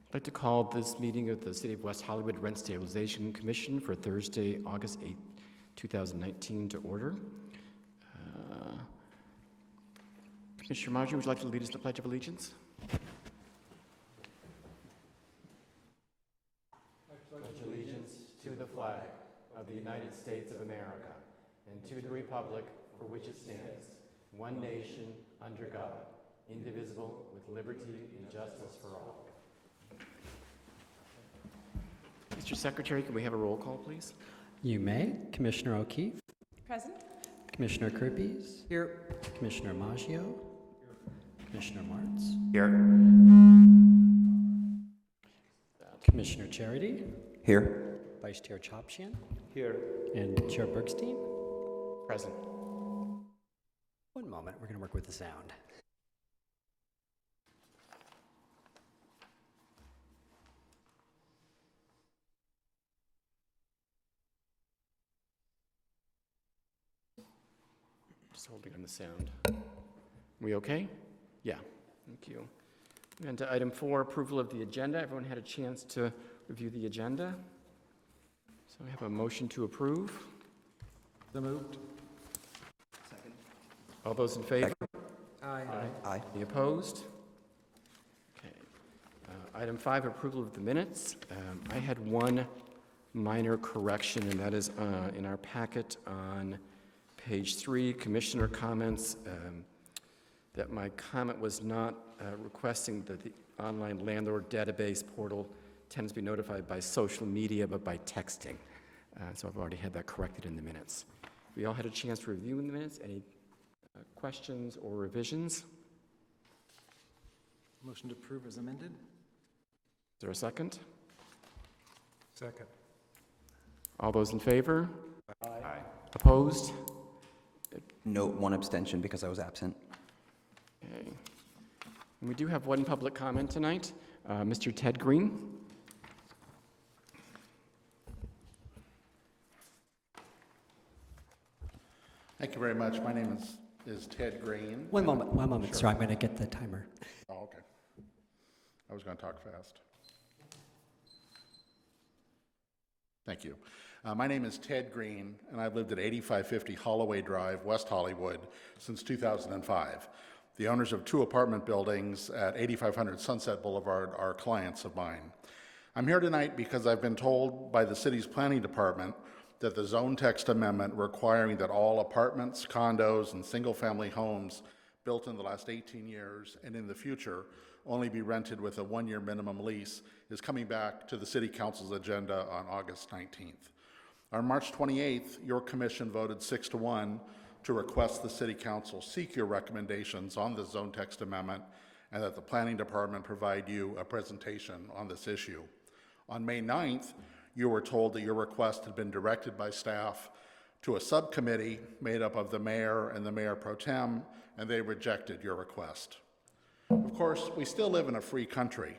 I'd like to call this meeting of the City of West Hollywood Rent Stabilization Commission for Thursday, August 8, 2019 to order. Commissioner Marjorie, would you like to lead us in the Pledge of Allegiance? I pledge allegiance to the flag of the United States of America and to the republic for which it stands, one nation, under God, indivisible, with liberty and justice for all. Mr. Secretary, can we have a roll call, please? You may. Commissioner O'Keefe. Present. Commissioner Kirby's. Here. Commissioner Maggio. Here. Commissioner Martz. Here. Commissioner Charity. Here. Vice Chair Chopshian. Here. And Chair Bergstein. Present. One moment, we're going to work with the sound. Just holding on the sound. We okay? Yeah, thank you. And to item 4, approval of the agenda. Everyone had a chance to review the agenda. So I have a motion to approve. So moved. Second. All those in favor? Aye. Aye. Any opposed? Okay. Item 5, approval of the minutes. I had one minor correction, and that is in our packet on page 3, commissioner comments, that my comment was not requesting that the online landlord database portal tends to be notified by social media, but by texting. So I've already had that corrected in the minutes. We all had a chance to review in the minutes. Any questions or revisions? Motion to approve as amended. Is there a second? Second. All those in favor? Aye. Opposed? Note 1 abstention because I was absent. Okay. And we do have one public comment tonight. Mr. Ted Green. Thank you very much. My name is Ted Green. One moment, Sure. sir. I'm going to get the timer. Oh, okay. I was going to talk fast. Thank you. My name is Ted Green, and I've lived at 8550 Holloway Drive, West Hollywood, since 2005. The owners of 2 apartment buildings at 8500 Sunset Boulevard are clients of mine. I'm here tonight because I've been told by the city's planning department that the zone text amendment requiring that all apartments, condos, and single-family homes built in the last 18 years and in the future only be rented with a 1-year minimum lease is coming back to the City Council's agenda on August 19th. On March 28th, your commission voted 6-1 to request the City Council seek your recommendations on the zone text amendment and that the planning department provide you a presentation on this issue. On May 9th, you were told that your request had been directed by staff to a subcommittee made up of the mayor and the mayor pro tem, and they rejected your request. Of course, we still live in a free country,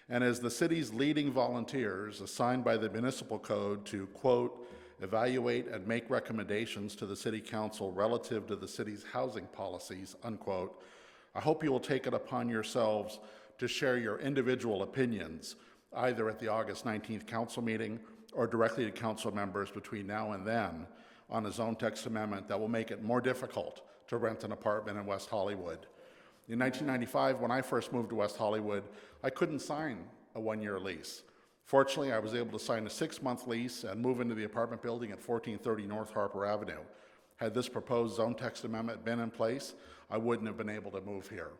and as the city's leading volunteers assigned by the municipal code to, quote, evaluate and make recommendations to the City Council relative to the city's housing policies, unquote, I hope you will take it upon yourselves to share your individual opinions, either at the August 19th council meeting or directly to council members between now and then on a zone text amendment that will make it more difficult to rent an apartment in West Hollywood. In 1995, when I first moved to West Hollywood, I couldn't sign a 1-year lease. Fortunately, I was able to sign a 6-month lease and move into the apartment building at 1430 North Harper Avenue. Had this proposed zone text amendment been in place, I wouldn't have been able to move here.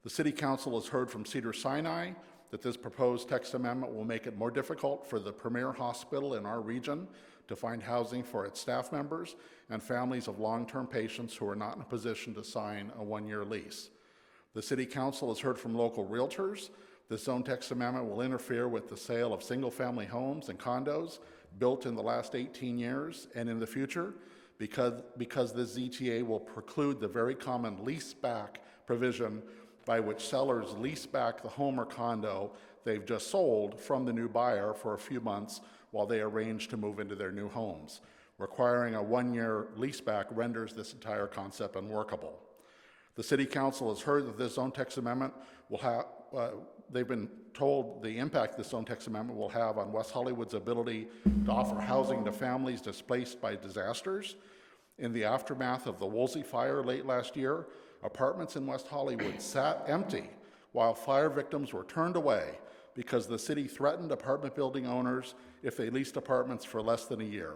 The City Council has heard from Cedars-Sinai that this proposed text amendment will make it more difficult for the premier hospital in our region to find housing for its staff members and families of long-term patients who are not in a position to sign a 1-year lease. The City Council has heard from local realtors. This zone text amendment will interfere with the sale of single-family homes and condos built in the last 18 years and in the future because this ZTA will preclude the very common lease-back provision by which sellers lease back the home or condo they've just sold from the new buyer for a few months while they arrange to move into their new homes. Requiring a 1-year leaseback renders this entire concept unworkable. The City Council has heard that this zone text amendment they've been told the impact the zone text amendment will have on West Hollywood's ability to offer housing to families displaced by disasters. In the aftermath of the Woolsey fire late last year, apartments in West Hollywood sat empty while fire victims were turned away because the city threatened apartment building owners if they leased apartments for less than a year,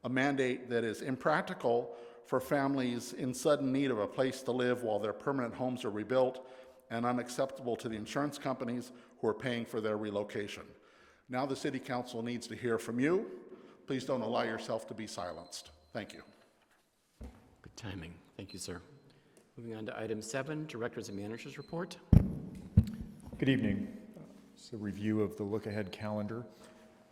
a mandate that is impractical for families in sudden need of a place to live while their permanent homes are rebuilt, and unacceptable to the insurance companies who are paying for their relocation. Now the City Council needs to hear from you. Please don't allow yourself to be silenced. Thank you. Good timing. Thank you, sir. Moving on to item 7, Directors and Managers Report. Good evening. It's a review of the look-ahead calendar.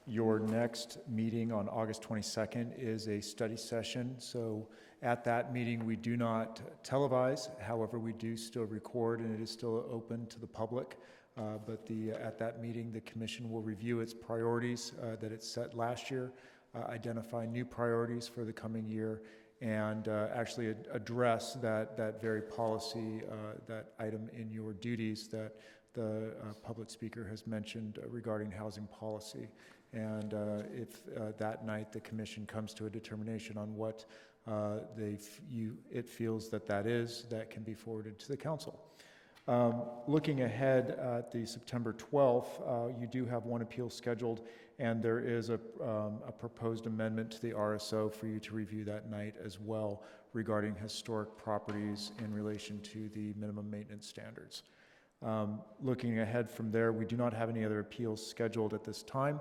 Your next meeting on August 22nd is a study session. So at that meeting, we do not televise. However, we do still record, and it is still open to the public. At that meeting, the commission will review its priorities that it set last year, identify new priorities for the coming year, and actually address that very policy, that item in your duties that the public speaker has mentioned regarding housing policy. And if that night the commission comes to a determination on what it feels that is, that can be forwarded to the council. Looking ahead at the September 12th, you do have one appeal scheduled, and there is a proposed amendment to the RSO for you to review that night as well regarding historic properties in relation to the minimum maintenance standards. Looking ahead from there, we do not have any other appeals scheduled at this time,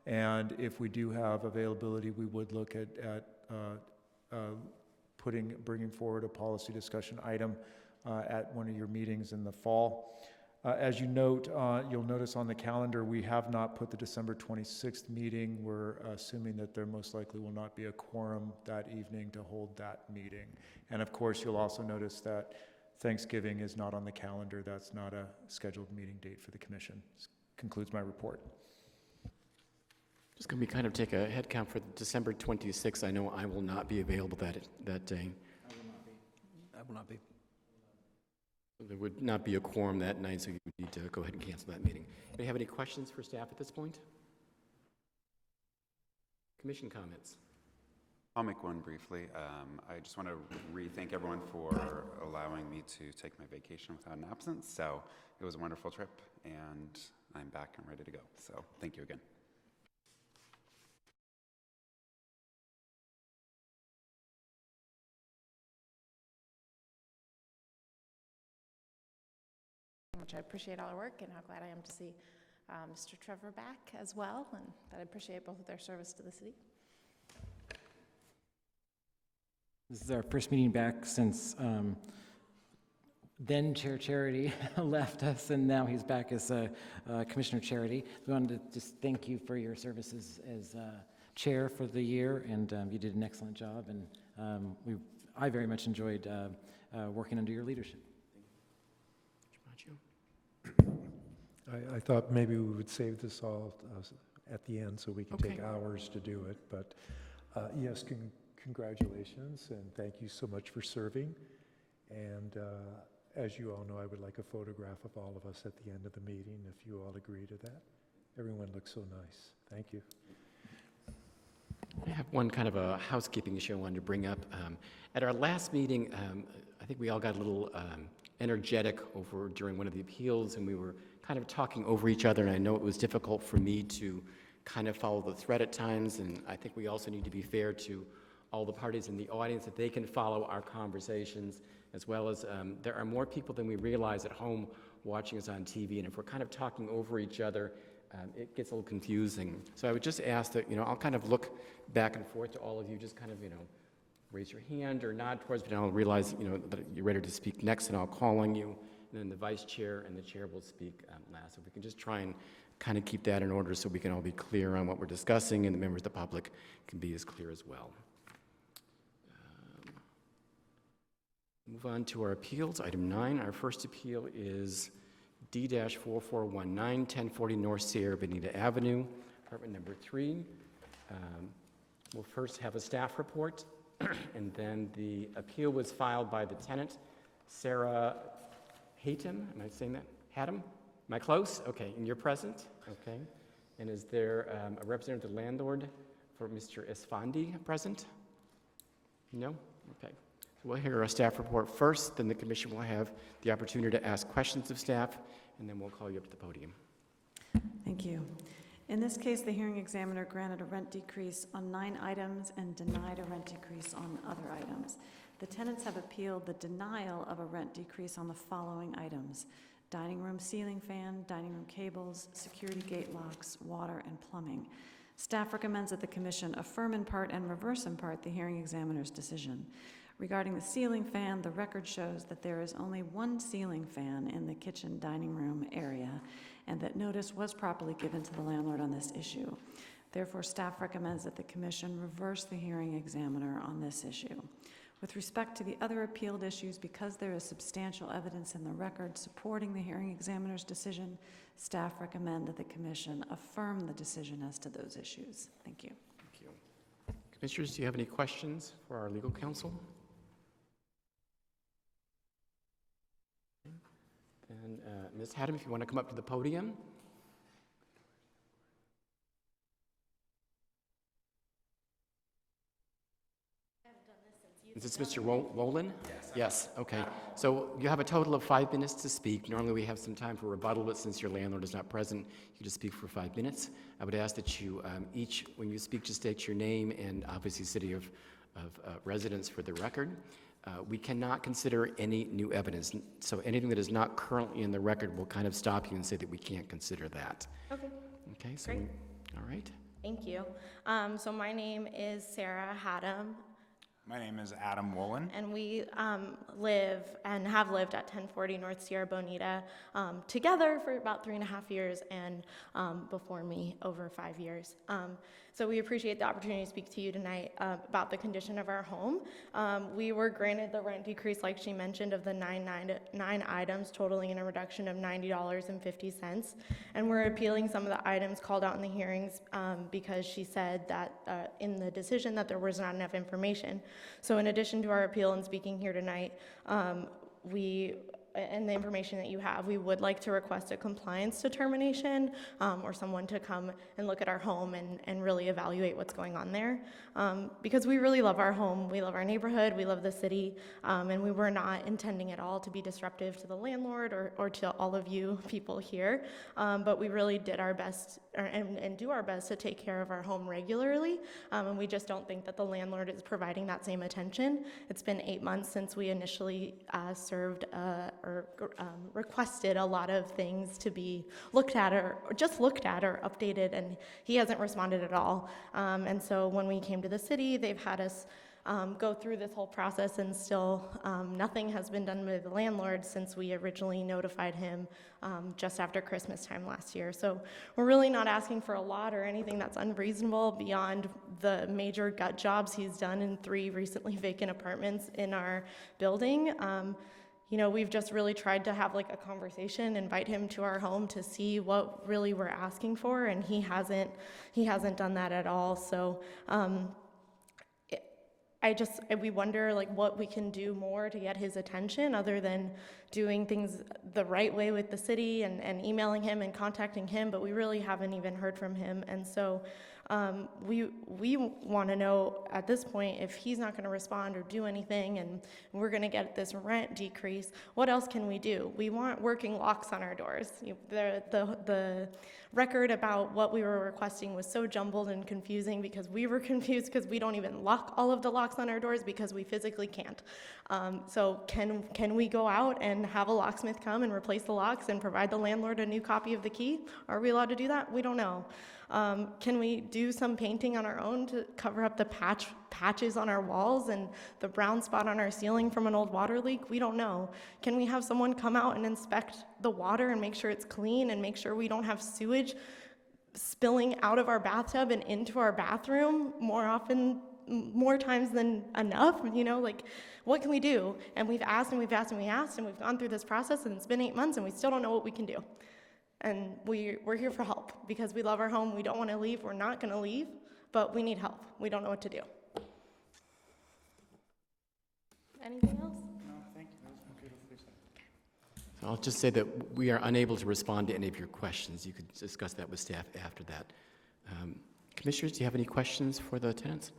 and if we do have availability, we would look at bringing forward a policy discussion item at one of your meetings in the fall. As you note, you'll notice on the calendar, we have not put the December 26th meeting. We're assuming that there most likely will not be a quorum that evening to hold that meeting. And of course, you'll also notice that Thanksgiving is not on the calendar. That's not a scheduled meeting date for the commission. This concludes my report. Just going to kind of take a head count for December 26th. I know I will not be available that day. I will not be. There would not be a quorum that night, so you would need to go ahead and cancel that meeting. Do you have any questions for staff at this point? Commission comments. I'll make one briefly. I just want to thank everyone for allowing me to take my vacation without an absence. So it was a wonderful trip, and I'm back and ready to go. So thank you again. Much. I appreciate all their work, and how glad I am to see Mr. Trevor back as well, and that I appreciate both of their service to the city. This is our first meeting back since then Chair Charity left us, and now he's back as Commissioner Charity. We wanted to just thank you for your services as chair for the year, and you did an excellent job, and I very much enjoyed working under your leadership. I thought maybe we would save this all at the end so we can take hours to do it. But yes, congratulations, and thank you so much for serving. And as you all know, I would like a photograph of all of us at the end of the meeting, if you all agree to that. Everyone looks so nice. Thank you. I have one kind of a housekeeping issue I wanted to bring up. At our last meeting, I think we all got a little energetic over during one of the appeals, and we were kind of talking over each other, and I know it was difficult for me to kind of follow the thread at times, and I think we also need to be fair to all the parties in the audience that they can follow our conversations, as well as there are more people than we realize at home watching us on TV, and if we're kind of talking over each other, it gets a little confusing. So I would just ask that, I'll kind of look back and forth to all of you, just kind of, raise your hand or nod towards me, and I'll realize, that you're ready to speak next, and I'll call on you. And then the vice chair and the chair will speak last. So if we can just try and kind of keep that in order so we can all be clear on what we're discussing, and the members of the public can be as clear as well. Move on to our appeals. Item 9, our first appeal is D-4419, 1040 North Sierra Bonita Avenue, apartment number 3. We'll first have a staff report, and then the appeal was filed by the tenant, Sarah Hatem. Am I saying that? Hatem? Am I close? Okay, and you're present? Okay. And is there a representative of the landlord for Mr. Esfandi present? No? Okay. So we'll hear a staff report first, then the commission will have the opportunity to ask questions of staff, and then we'll call you up to the podium. Thank you. In this case, the hearing examiner granted a rent decrease on 9 items and denied a rent decrease on other items. The tenants have appealed the denial of a rent decrease on the following items: dining room ceiling fan, dining room cables, security gate locks, water, and plumbing. Staff recommends that the commission affirm in part and reverse in part the hearing examiner's decision. Regarding the ceiling fan, the record shows that there is only 1 ceiling fan in the kitchen dining room area, and that notice was properly given to the landlord on this issue. Therefore, staff recommends that the commission reverse the hearing examiner on this issue. With respect to the other appealed issues, because there is substantial evidence in the record supporting the hearing examiner's decision, staff recommend that the commission affirm the decision as to those issues. Thank you. Thank you. Commissioners, do you have any questions for our legal counsel? And Ms. Haddam, if you want to come up to the podium. Is this Mr. Wolin? Yes. Okay. So you have a total of 5 minutes to speak. Normally we have some time for rebuttal, but since your landlord is not present, you just speak for 5 minutes. I would ask that you each, when you speak, just state your name and obviously city of residence for the record. We cannot consider any new evidence. So anything that is not currently in the record will kind of stop you and say that we can't consider that. Okay. Okay. So Great. All right. Thank you. So my name is Sarah Haddam. My name is Adam Wolin. And we live and have lived at 1040 North Sierra Bonita together for about 3.5 years, and before me, over 5 years. So we appreciate the opportunity to speak to you tonight about the condition of our home. We were granted the rent decrease, like she mentioned, of the nine items, totaling a reduction of $90.50. And we're appealing some of the items called out in the hearings because she said that in the decision that there was not enough information. So in addition to our appeal and speaking here tonight, and the information that you have, we would like to request a compliance determination or someone to come and look at our home and really evaluate what's going on there. Because we really love our home, we love our neighborhood, we love the city, and we were not intending at all to be disruptive to the landlord or to all of you people here. But we really did our best and do our best to take care of our home regularly, and we just don't think that the landlord is providing that same attention. It's been 8 months since we initially requested a lot of things to be looked at or updated, and he hasn't responded at all. And so when we came to the city, they've had us go through this whole process, and still nothing has been done by the landlord since we originally notified him just after Christmas time last year. So we're really not asking for a lot or anything that's unreasonable beyond the major gut jobs he's done in 3 recently vacant apartments in our building. We've just really tried to have like a conversation, invite him to our home to see what really we're asking for, and he hasn't done that at all. So we wonder like what we can do more to get his attention other than doing things the right way with the city and emailing him and contacting him, but we really haven't even heard from him. And so we want to know at this point, if he's not going to respond or do anything and we're going to get this rent decrease, what else can we do? We want working locks on our doors. The record about what we were requesting was so jumbled and confusing because we were confused because we don't even lock all of the locks on our doors because we physically can't. So can we go out and have a locksmith come and replace the locks and provide the landlord a new copy of the key? Are we allowed to do that? We don't know. Can we do some painting on our own to cover up the patches on our walls and the brown spot on our ceiling from an old water leak? We don't know. Can we have someone come out and inspect the water and make sure it's clean and make sure we don't have sewage spilling out of our bathtub and into our bathroom more times than enough? What can we do? And we've asked and we've asked and we asked, and we've gone through this process, and it's been 8 months and we still don't know what we can do. And we're here for help because we love our home. We don't want to leave. We're not going to leave, but we need help. We don't know what to do. Anything else? No, thank you. That was beautifully said. I'll just say that we are unable to respond to any of your questions. You could discuss that with staff after that. Commissioners, do you have any questions for the tenants?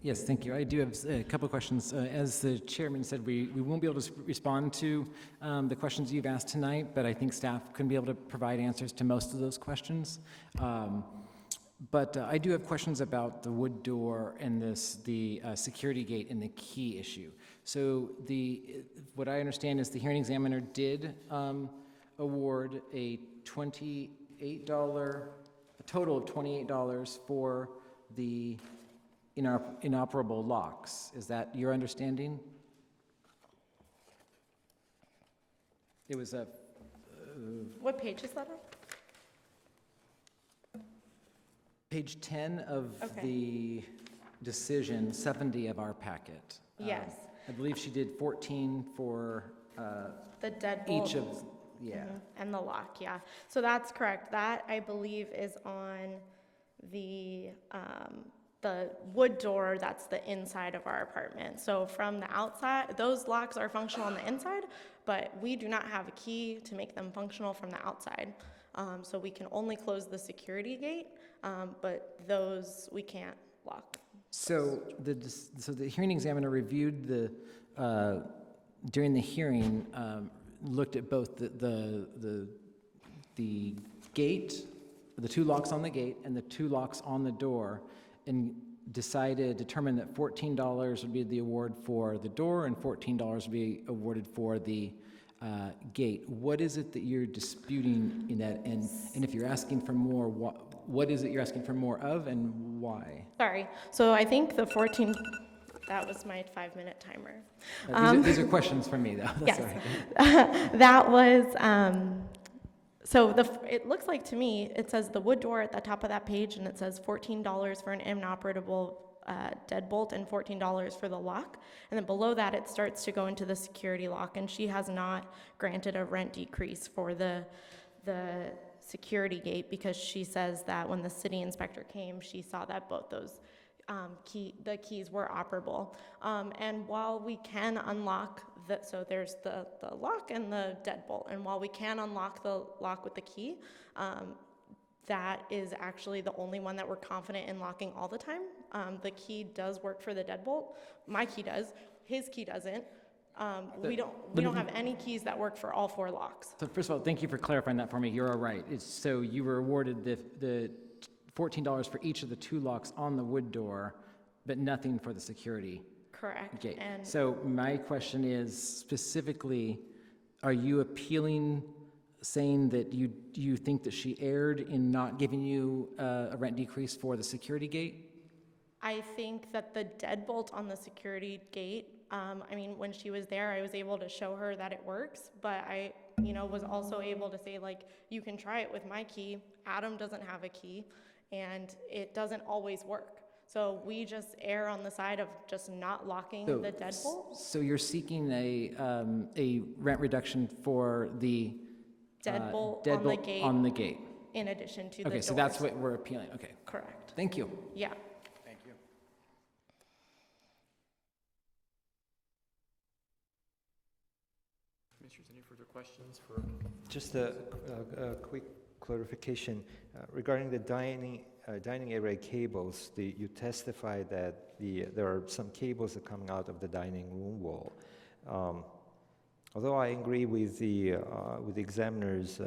Yes, thank you. I do have a couple of questions. As the chairman said, we won't be able to respond to the questions you've asked tonight, but I think staff can be able to provide answers to most of those questions. But I do have questions about the wood door and the security gate and the key issue. So what I understand is the hearing examiner did award a total of $28 for the inoperable locks. Is that your understanding? It was a... What page is that on? Page 10 of Okay. the decision, 70 of our packet. Yes. I believe she did 14 for The deadbolt. each of, yeah. And the lock, yeah. So that's correct. That, I believe, is on the wood door that's the inside of our apartment. So from the outside, those locks are functional on the inside, but we do not have a key to make them functional from the outside. So we can only close the security gate, but those we can't lock. So the hearing examiner reviewed during the hearing, looked at both the gate, the two locks on the gate and the two locks on the door, and determined that $14 would be the award for the door and $14 would be awarded for the gate. What is it that you're disputing in that? And if you're asking for more, what is it you're asking for more of and why? Sorry. So I think the 14, that was my 5-minute timer. These are questions for me, though. Yes. All right. That was, so it looks like to me, it says the wood door at the top of that page, and it says $14 for an inoperable deadbolt and $14 for the lock. And then below that, it starts to go into the security lock, and she has not granted a rent decrease for the security gate because she says that when the city inspector came, she saw that both those the keys were operable. And while we can unlock so there's the lock and the deadbolt, and while we can unlock the lock with the key, that is actually the only one that we're confident in locking all the time. The key does work for the deadbolt. My key does. His key doesn't. We don't have any keys that work for all 4 locks. So first of all, thank you for clarifying that for me. You're all right. So you were awarded the $14 for each of the 2 locks on the wood door, but nothing for the security Correct. gate. And So my question is specifically, are you appealing, saying that you think that she erred in not giving you a rent decrease for the security gate? I think that the deadbolt on the security gate, when she was there, I was able to show her that it works, but I, was also able to say, like, you can try it with my key. Adam doesn't have a key, and it doesn't always work. So we just err on the side of just not locking the deadbolt. So you're seeking a rent reduction for the Deadbolt on the gate. In addition to the Okay, so that's what we're appealing. Okay. Correct. Thank you. Yeah. Thank you. Commissioners, any further questions for? Just a quick clarification regarding the dining area cables. You testified that there are some cables that are coming out of the dining room wall. Although I agree with the examiner's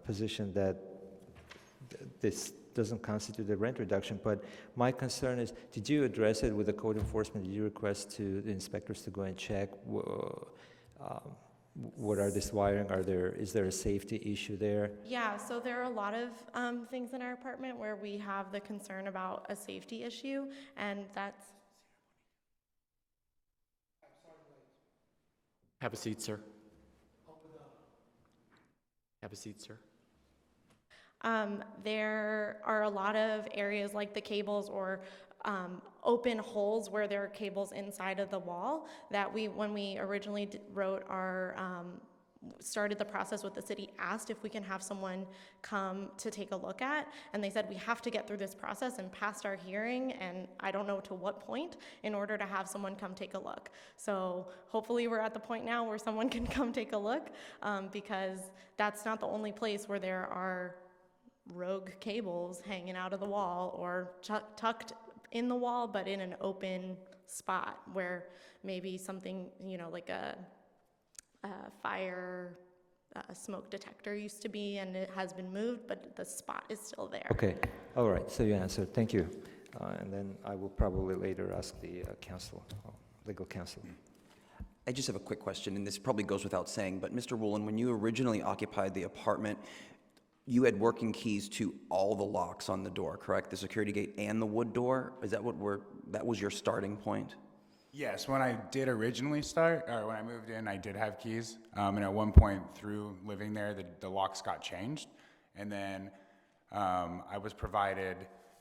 position that this doesn't constitute a rent reduction, but my concern is, did you address it with the code enforcement? Did you request to the inspectors to go and check what are this wiring? Is there a safety issue there? Yeah, so there are a lot of things in our apartment where we have the concern about a safety issue, and that's... Have a seat, sir. Have a seat, sir. There are a lot of areas like the cables or open holes where there are cables inside of the wall that when we originally wrote our started the process with the city, asked if we can have someone come to take a look at, and they said we have to get through this process and past our hearing, and I don't know to what point, in order to have someone come take a look. So hopefully we're at the point now where someone can come take a look, because that's not the only place where there are rogue cables hanging out of the wall or tucked in the wall, but in an open spot where maybe something, like a fire smoke detector used to be, and it has been moved, but the spot is still there. Okay, all right, so you answered, thank you. And then I will probably later ask the legal counsel. I just have a quick question, and this probably goes without saying, but Mr. Woolen, when you originally occupied the apartment, you had working keys to all the locks on the door, correct? The security gate and the wood door? Is that that was your starting point? Yes, when I did originally start, or when I moved in, I did have keys. And at one point through living there, the locks got changed. And then I was provided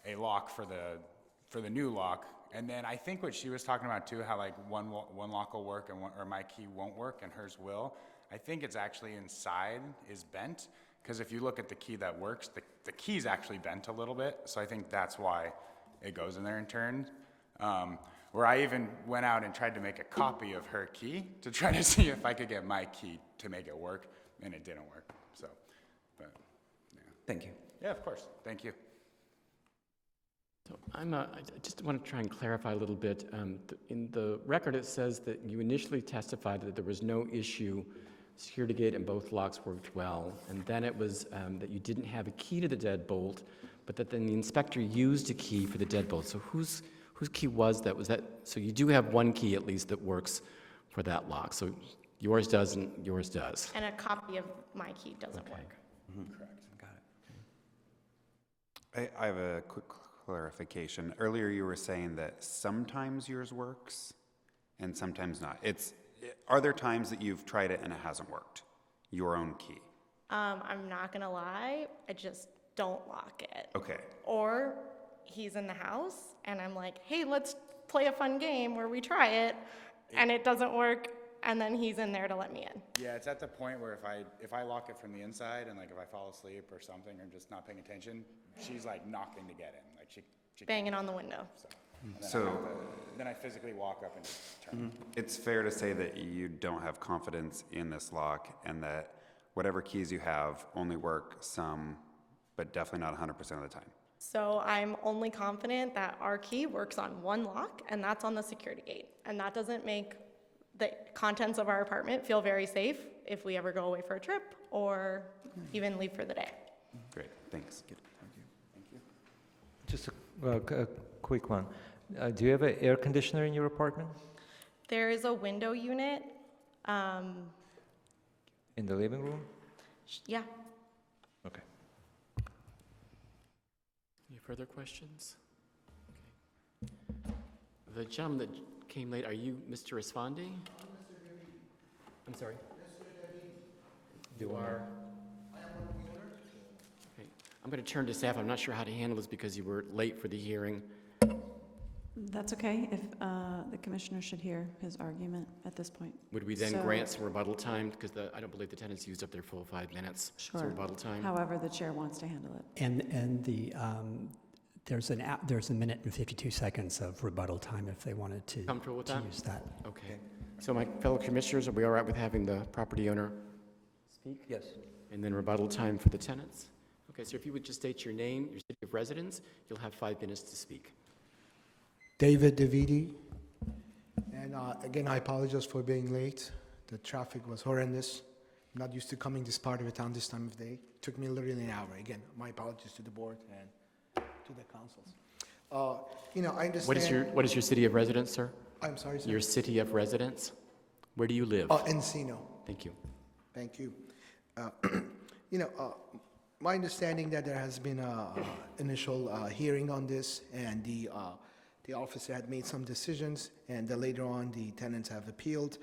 a lock for the new lock. And then I think what she was talking about too, how like one lock will work or my key won't work and hers will. I think it's actually inside is bent. Because if you look at the key that works, the key's actually bent a little bit. So I think that's why it goes in there and turns. Where I even went out and tried to make a copy of her key to try to see if I could get my key to make it work, and it didn't work. So, but yeah. Thank you. Yeah, of course. Thank you. So I just want to try and clarify a little bit. In the record, it says that you initially testified that there was no issue. Security gate and both locks worked well. And then it was that you didn't have a key to the deadbolt, but that then the inspector used a key for the deadbolt. So whose key was that? So you do have one key at least that works for that lock. So yours doesn't, yours does. And a copy of my key doesn't work. Mm-hmm. Correct. Got it. I have a quick clarification. Earlier you were saying that sometimes yours works and sometimes not. Are there times that you've tried it and it hasn't worked? Your own key? I'm not gonna lie, I just don't lock it. Okay. Or he's in the house and I'm like, hey, let's play a fun game where we try it and it doesn't work, and then he's in there to let me in. Yeah, it's at the point where if I lock it from the inside and like if I fall asleep or something or just not paying attention, she's like knocking to get in, like she Banging on the window. Then I physically walk up and just turn. It's fair to say that you don't have confidence in this lock and that whatever keys you have only work some, but definitely not 100% of the time. So I'm only confident that our key works on one lock, and that's on the security gate. And that doesn't make the contents of our apartment feel very safe if we ever go away for a trip or even leave for the day. Great, thanks. Good. Thank you. Thank you. Just a quick one. Do you have an air conditioner in your apartment? There is a window unit. In the living room? Yeah. Okay. Any further questions? Okay. The gentleman that came late, are you Mr. Respondi? I'm sorry? You are? Okay. I'm going to turn to staff. I'm not sure how to handle this because you were late for the hearing. That's okay, if the commissioner should hear his argument at this point. Would we then So- grant some rebuttal time? Because I don't believe the tenants used up their full 5 minutes. Sure. So rebuttal time? However the chair wants to handle it. And there's a minute and 52 seconds of rebuttal time if they wanted to Comfortable with that? use that. Okay. So my fellow commissioners, are we all right with having the property owner speak? Yes. And then rebuttal time for the tenants? Okay, so if you would just state your name, your city of residence, you'll have 5 minutes to speak. David Davidi. And again, I apologize for being late. The traffic was horrendous. I'm not used to coming this part of the town this time of day. It took me literally an hour. Again, my apologies to the board and to the councils. I understand. What is your city of residence, sir? I'm sorry, sir. Your city of residence? Where do you live? Encino. Thank you. Thank you. My understanding that there has been a initial hearing on this, and the officer had made some decisions, and later on the tenants have appealed,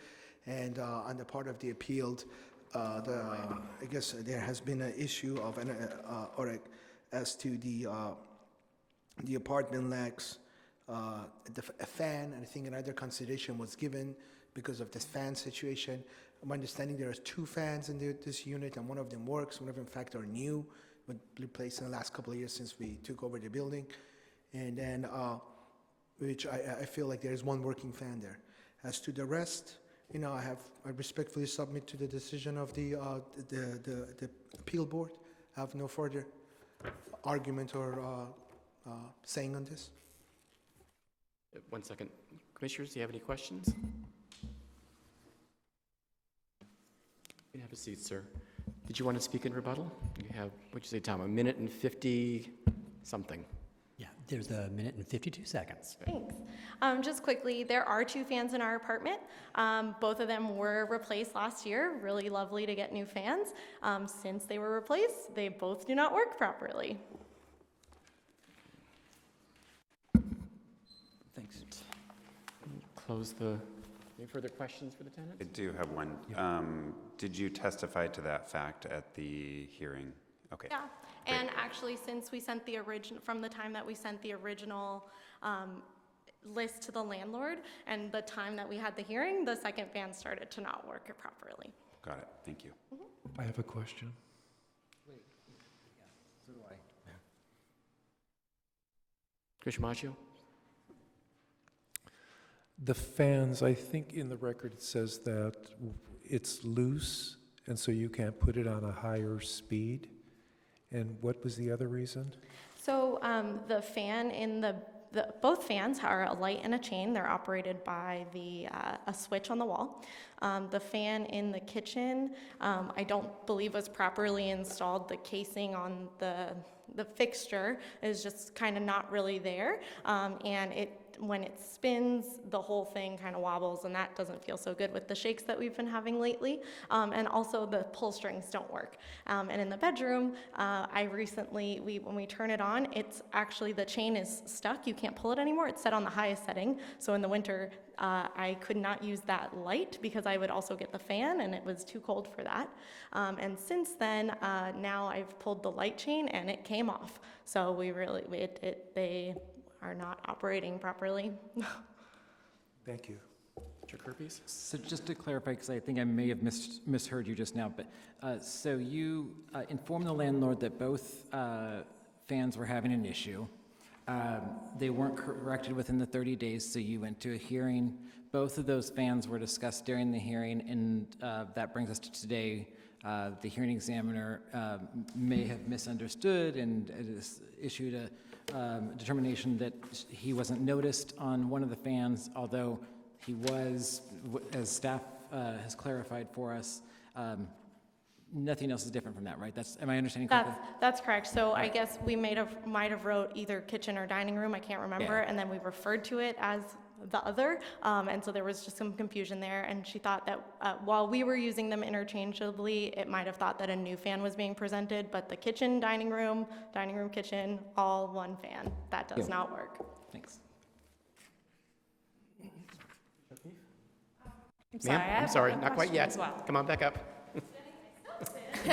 and on the part of the appealed, I guess there has been an issue of as to the apartment lacks a fan, and I think another consideration was given because of this fan situation. My understanding there are 2 fans in this unit, and one of them works, one of them, in fact, are new, but replaced in the last couple of years since we took over the building. And then, which I feel like there is 1 working fan there. As to the rest, you know, I respectfully submit to the decision of the appeal board. I have no further argument or saying on this. 1 second. Commissioners, do you have any questions? You can have a seat, sir. Did you want to speak in rebuttal? You have, what'd you say, Tom, 1 minute and 50 something? Yeah, there's 1 minute and 52 seconds. Thanks. Just quickly, there are 2 fans in our apartment. Both of them were replaced last year. Really lovely to get new fans. Since they were replaced, they both do not work properly. Thanks. Close the, any further questions for the tenants? I do have one. Did you testify to that fact at the hearing? Okay. Yeah, Great. and actually, since we sent the original, from the time that we sent the original list to the landlord and the time that we had the hearing, the second fan started to not work properly. Got it. Thank you. I have a question. So do I. Commissioner Maggio? The fans, I think in the record it says that it's loose, and so you can't put it on a higher speed. And what was the other reason? So the fan in both fans are a light and a chain. They're operated by a switch on the wall. The fan in the kitchen, I don't believe was properly installed. The casing on the fixture is just kind of not really there, and when it spins, the whole thing kind of wobbles, and that doesn't feel so good with the shakes that we've been having lately. And also the pull strings don't work. And in the bedroom, when we turn it on, it's actually, the chain is stuck. You can't pull it anymore. It's set on the highest setting. So in the winter, I could not use that light because I would also get the fan, and it was too cold for that. And since then, now I've pulled the light chain, and it came off. So they are not operating properly. Thank you. Mr. Kirby's? So just to clarify, because I think I may have misheard you just now, but so you informed the landlord that both fans were having an issue. They weren't corrected within the 30 days, so you went to a hearing. Both of those fans were discussed during the hearing, and that brings us to today. The hearing examiner may have misunderstood and issued a determination that he wasn't noticed on one of the fans, although he was, as staff has clarified for us. Nothing else is different from that, right? Am I understanding correctly? That's correct. So I guess we might have wrote either kitchen or dining room, I can't remember, and then we referred to it as the other, and so there was just some confusion there, and she thought that while we were using them interchangeably, it might have thought that a new fan was being presented, but the kitchen, dining room, kitchen, all one fan. That does not work. Thanks. I'm sorry, I Ma'am, I'm have sorry, one not quite question yet. as well. Come on back up.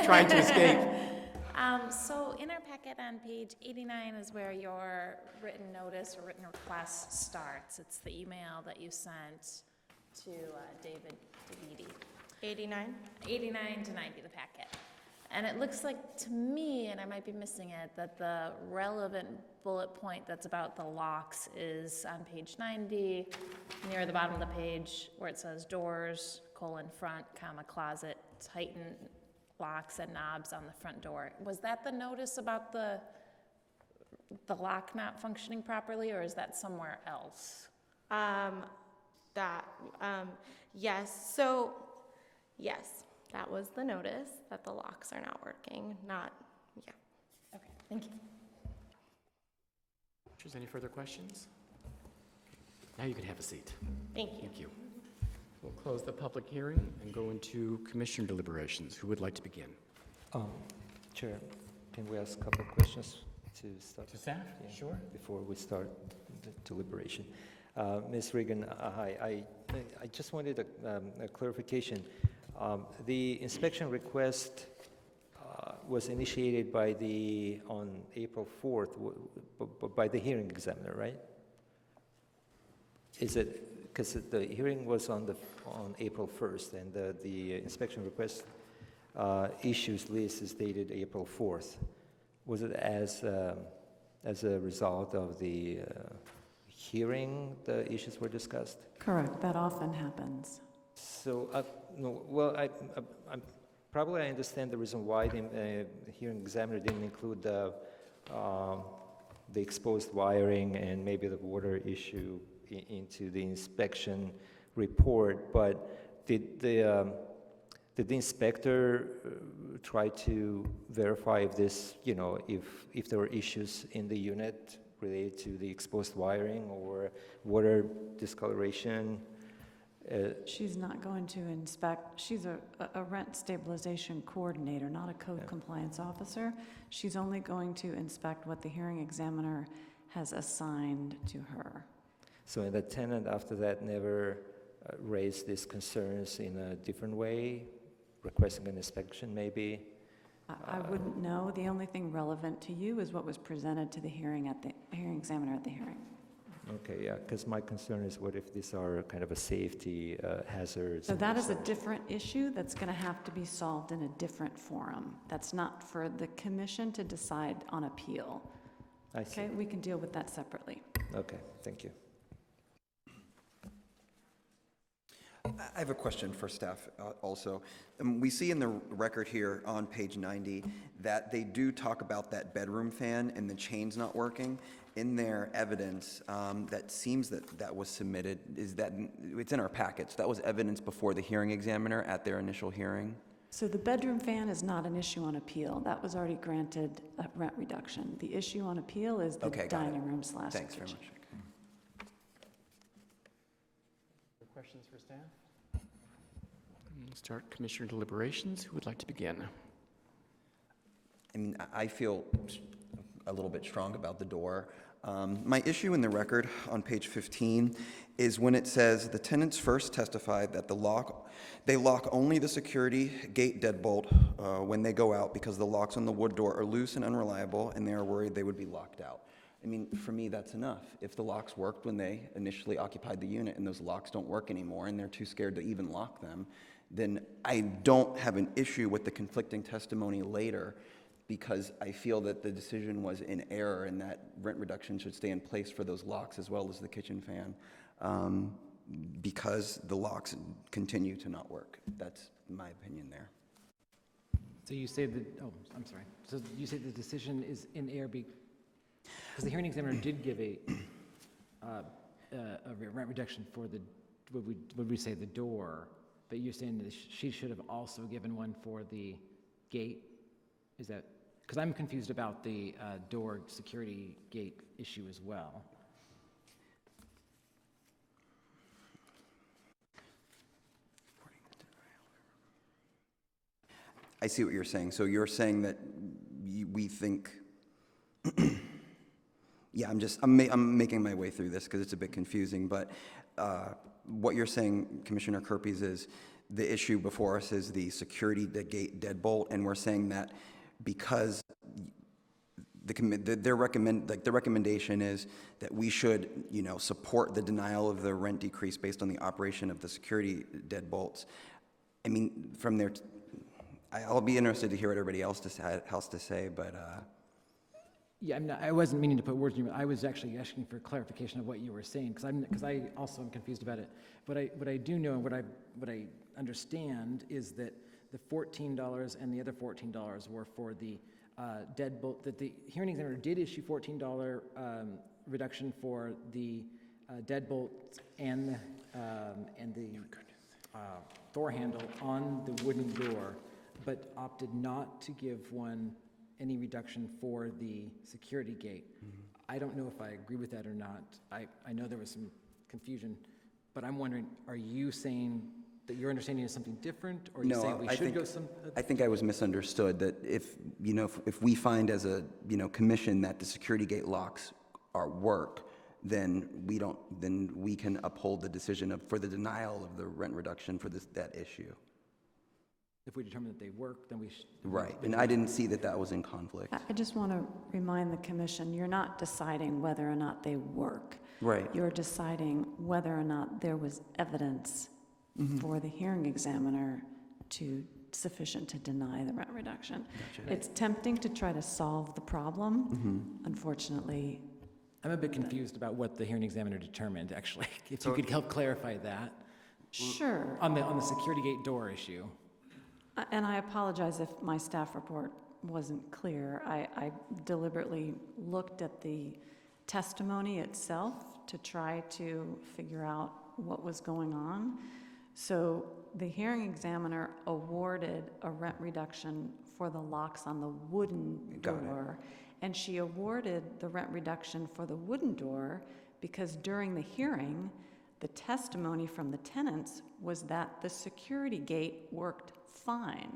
Trying to escape. So in our packet on page 89 is where your written notice or written request starts. It's the email that you sent to David DeViti. 89? 89 to 90, the packet. And it looks like to me, and I might be missing it, that the relevant bullet point that's about the locks is on page 90, near the bottom of the page, where it says doors, front, closet, tighten locks and knobs on the front door. Was that the notice about the lock not functioning properly, or is that somewhere else? Yes. So, yes, that was the notice that the locks are not working. Okay, thank you. Any further questions? Now you can have a seat. Thank you. Thank you. We'll close the public hearing and go into commissioner deliberations. Who would like to begin? Chair, can we ask a couple of questions to start? To staff? Yeah, Sure. Before we start the deliberation. Ms. Regan, hi. I just wanted a clarification. The inspection request was initiated on April 4th by the hearing examiner, right? Is it, because the hearing was on April 1st, and the inspection request issues list is dated April 4th. Was it as a result of the hearing the issues were discussed? Correct, that often happens. So, no, well, I understand the reason why the hearing examiner didn't include the exposed wiring and maybe the water issue into the inspection report, but did the inspector try to verify if this, if there were issues in the unit related to the exposed wiring or water discoloration? She's not going to inspect, she's a rent stabilization coordinator, not a code compliance officer. She's only going to inspect what the hearing examiner has assigned to her. So the tenant after that never raised these concerns in a different way, requesting an inspection maybe? I wouldn't know. The only thing relevant to you is what was presented to the hearing examiner at the hearing. Okay, yeah, because my concern is what if these are kind of a safety hazards? So that is a different issue that's going to have to be solved in a different forum. That's not for the commission to decide on appeal. I see. Okay, we can deal with that separately. Okay, thank you. I have a question for staff also. We see in the record here on page 90 that they do talk about that bedroom fan and the chains not working. In their evidence, that seems that was submitted, is that, it's in our package, that was evidence before the hearing examiner at their initial hearing? So the bedroom fan is not an issue on appeal. That was already granted a rent reduction. The issue on appeal is the dining room / Thanks very kitchen. much. Questions for staff? Start commissioner deliberations. Who would like to begin? I mean, I feel a little bit strong about the door. My issue in the record on page 15 is when it says the tenants first testified that they lock only the security gate deadbolt when they go out because the locks on the wood door are loose and unreliable and they are worried they would be locked out. I mean, for me, that's enough. If the locks worked when they initially occupied the unit and those locks don't work anymore and they're too scared to even lock them, then I don't have an issue with the conflicting testimony later, because I feel that the decision was in error and that rent reduction should stay in place for those locks as well as the kitchen fan, because the locks continue to not work. That's my opinion there. So you say that, oh, I'm sorry. So you say the decision is in error because the hearing examiner did give a rent reduction for the, would we say the door, but you're saying that she should have also given one for the gate? Is that, because I'm confused about the door security gate issue as well. I see what you're saying. So you're saying that we think, yeah, I'm making my way through this because it's a bit confusing, but what you're saying, Commissioner Kerpes, is the issue before us is the security gate deadbolt, and we're saying that because the recommendation is that we should, support the denial of the rent decrease based on the operation of the security deadbolts. I mean, from there, I'll be interested to hear what everybody else has to say, but. Yeah, I wasn't meaning to put words in your mouth. I was actually asking for clarification of what you were saying, because I also am confused about it. What I do know and what I understand is that the $14 and the other $14 were for the deadbolt, that the hearing examiner did issue $14 reduction for the deadbolt and the door handle on the wooden door, but opted not to give any reduction for the security gate. Mm-hmm. I don't know if I agree with that or not. I know there was some confusion, but I'm wondering, are you saying that your understanding is something different, or are you saying we should go some? I think I was misunderstood, that if we find as a, commission that the security gate locks work, then we can uphold the decision for the denial of the rent reduction for that issue. If we determine that they work, then we should. Right, and I didn't see that that was in conflict. I just want to remind the commission, you're not deciding whether or not they work. Right. You're deciding whether or not there was evidence for the hearing examiner to sufficient to deny the rent reduction. Gotcha. It's tempting to try to solve the problem. Unfortunately, I'm a bit confused about what the hearing examiner determined, actually. If you could help clarify that. sure. On the security gate door issue. And I apologize if my staff report wasn't clear. I deliberately looked at the testimony itself to try to figure out what was going on. So the hearing examiner awarded a rent reduction for the locks on the wooden door. And she awarded the rent reduction for the wooden door because during the hearing, the testimony from the tenants was that the security gate worked fine,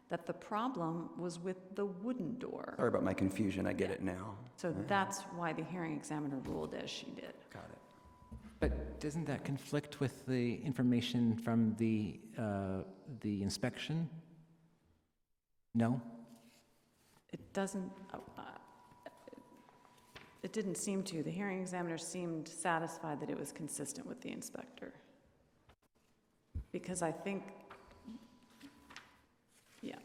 that the problem was with the wooden door. Sorry about my confusion, I get it now. So that's why the hearing examiner ruled as she did. Got it. But doesn't that conflict with the information from the inspection? No? It doesn't, it didn't seem to. The hearing examiner seemed satisfied that it was consistent with the inspector. Because I think, yeah.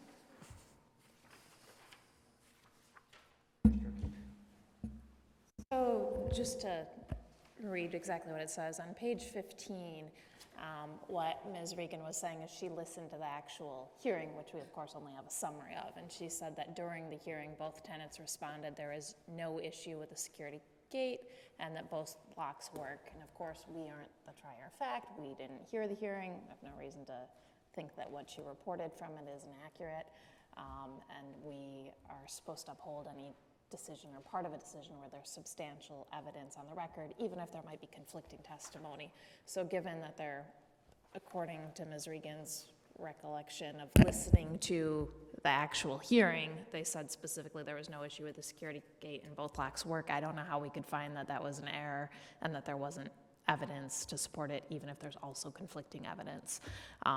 So just to read exactly what it says, on page 15, what Ms. Regan was saying is she listened to the actual hearing, which we of course only have a summary of, and she said that during the hearing, both tenants responded there is no issue with the security gate and that both locks work. And of course, we aren't the trier of fact. We didn't hear the hearing. I have no reason to think that what she reported from it is inaccurate. And we are supposed to uphold any decision or part of a decision where there's substantial evidence on the record, even if there might be conflicting testimony. So given that they're, according to Ms. Regan's recollection of listening to the actual hearing, they said specifically there was no issue with the security gate and both locks work. I don't know how we could find that that was an error and that there wasn't evidence to support it, even if there's also conflicting evidence.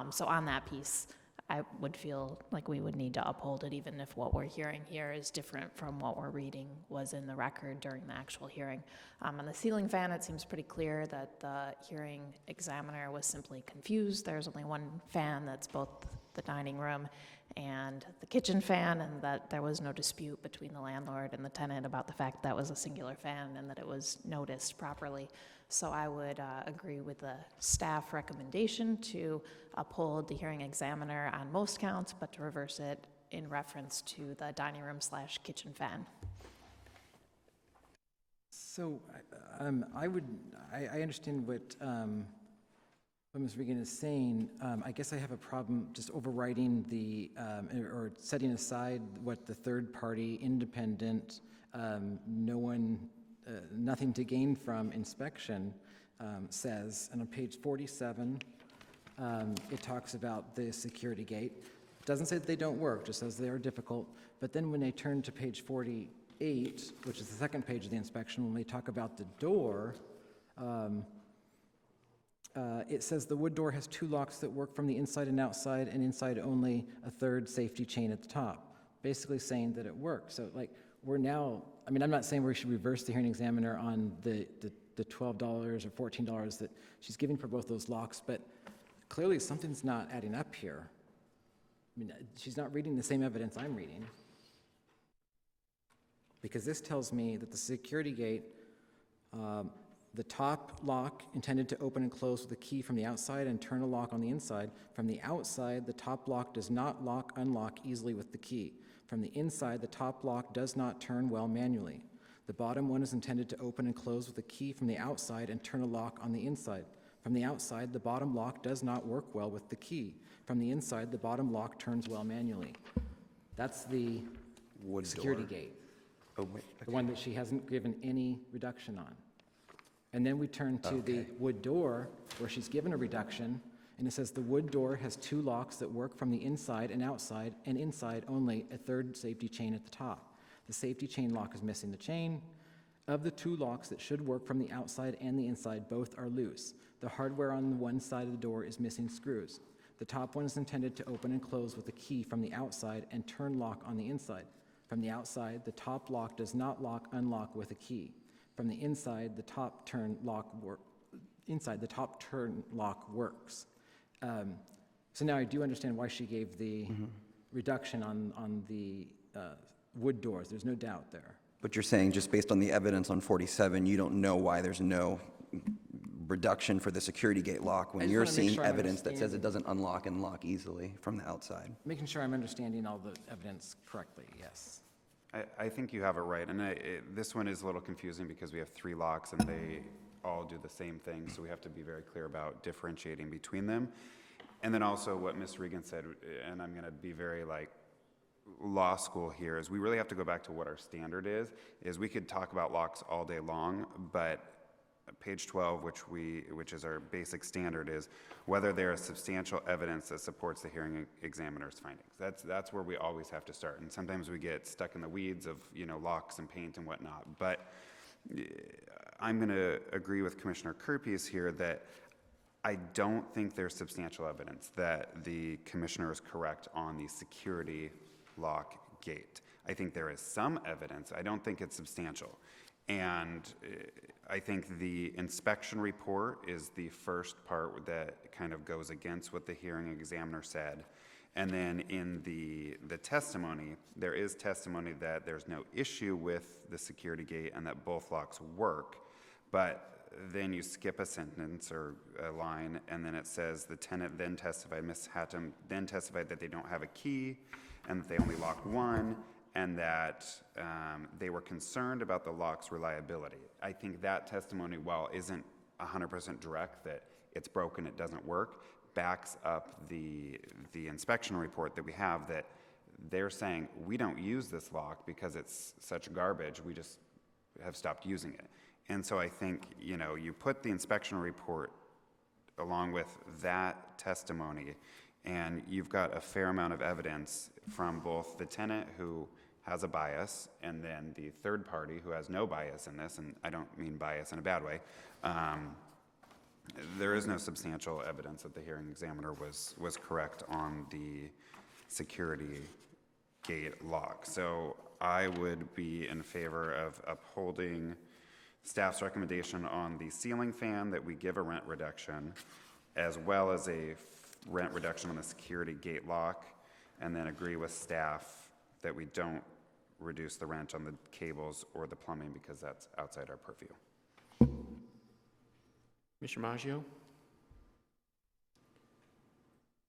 So on that piece, I would feel like we would need to uphold it, even if what we're hearing here is different from what we're reading was in the record during the actual hearing. On the ceiling fan, it seems pretty clear that the hearing examiner was simply confused. There's only one fan that's both the dining room and the kitchen fan, and that there was no dispute between the landlord and the tenant about the fact that was a singular fan and that it was noticed properly. So I would agree with the staff recommendation to uphold the hearing examiner on most counts, but to reverse it in reference to the dining room / kitchen fan. So I understand what Ms. Regan is saying. I guess I have a problem just overriding or setting aside what the third-party independent, nothing to gain from inspection says. And on page 47, it talks about the security gate. It doesn't say that they don't work, just says they are difficult. But then when they turn to page 48, which is the second page of the inspection, when they talk about the door, it says the wood door has 2 locks that work from the inside and outside, and inside only a third safety chain at the top, basically saying that it works. So like we're now, I mean, I'm not saying we should reverse the hearing examiner on the $12 or $14 that she's giving for both those locks, but clearly something's not adding up here. I mean, she's not reading the same evidence I'm reading. Because this tells me that the security gate, the top lock intended to open and close with a key from the outside and turn a lock on the inside. From the outside, the top lock does not unlock easily with the key. From the inside, the top lock does not turn well manually. The bottom one is intended to open and close with a key from the outside and turn a lock on the inside. From the outside, the bottom lock does not work well with the key. From the inside, the bottom lock turns well manually. That's the Wood security door. gate, Oh, wait. the one that she hasn't given any reduction on. And then we turn to the Okay. wood door, where she's given a reduction, and it says the wood door has 2 locks that work from the inside and outside, and inside only a third safety chain at the top. The safety chain lock is missing the chain. Of the 2 locks that should work from the outside and the inside, both are loose. The hardware on the one side of the door is missing screws. The top one is intended to open and close with a key from the outside and turn lock on the inside. From the outside, the top lock does not unlock with a key. From the inside, the top turn lock works. So now I do understand why she gave the reduction on the wood doors. There's no doubt there. But you're saying just based on the evidence on 47, you don't know why there's no reduction for the security gate lock I when just you're wanna make seeing sure I'm evidence that says it understanding. doesn't unlock and lock easily from the outside. Making sure I'm understanding all the evidence correctly, yes. I think you have it right, and this one is a little confusing because we have 3 locks and they all do the same thing, so we have to be very clear about differentiating between them. And then also what Ms. Regan said, and I'm gonna be very law school here, is we really have to go back to what our standard is we could talk about locks all day long, but page 12, which is our basic standard, is whether there is substantial evidence that supports the hearing examiner's findings. That's where we always have to start. And sometimes we get stuck in the weeds of locks and paint and whatnot. But I'm going to agree with Commissioner Kerpies here that I don't think there's substantial evidence that the commissioner is correct on the security lock gate. I think there is some evidence. I don't think it's substantial. And I think the inspection report is the first part that kind of goes against what the hearing examiner said. And then in the testimony, there is testimony that there's no issue with the security gate and that both locks work. But then you skip a sentence or a line, and then it says the tenant then testified, Ms. Hattem then testified that they don't have a key and that they only lock one, and that they were concerned about the lock's reliability. I think that testimony, while isn't 100% direct that it's broken, it doesn't work, backs up the inspection report that we have that they're saying, we don't use this lock because it's such garbage, we just have stopped using it. And so I think, you put the inspection report along with that testimony, and you've got a fair amount of evidence from both the tenant who has a bias and then the third party who has no bias in this, and I don't mean bias in a bad way. There is no substantial evidence that the hearing examiner was correct on the security gate lock. So I would be in favor of upholding staff's recommendation on the ceiling fan that we give a rent reduction, as well as a rent reduction on the security gate lock, and then agree with staff that we don't reduce the rent on the cables or the plumbing because that's outside our purview. Mr. Maggio?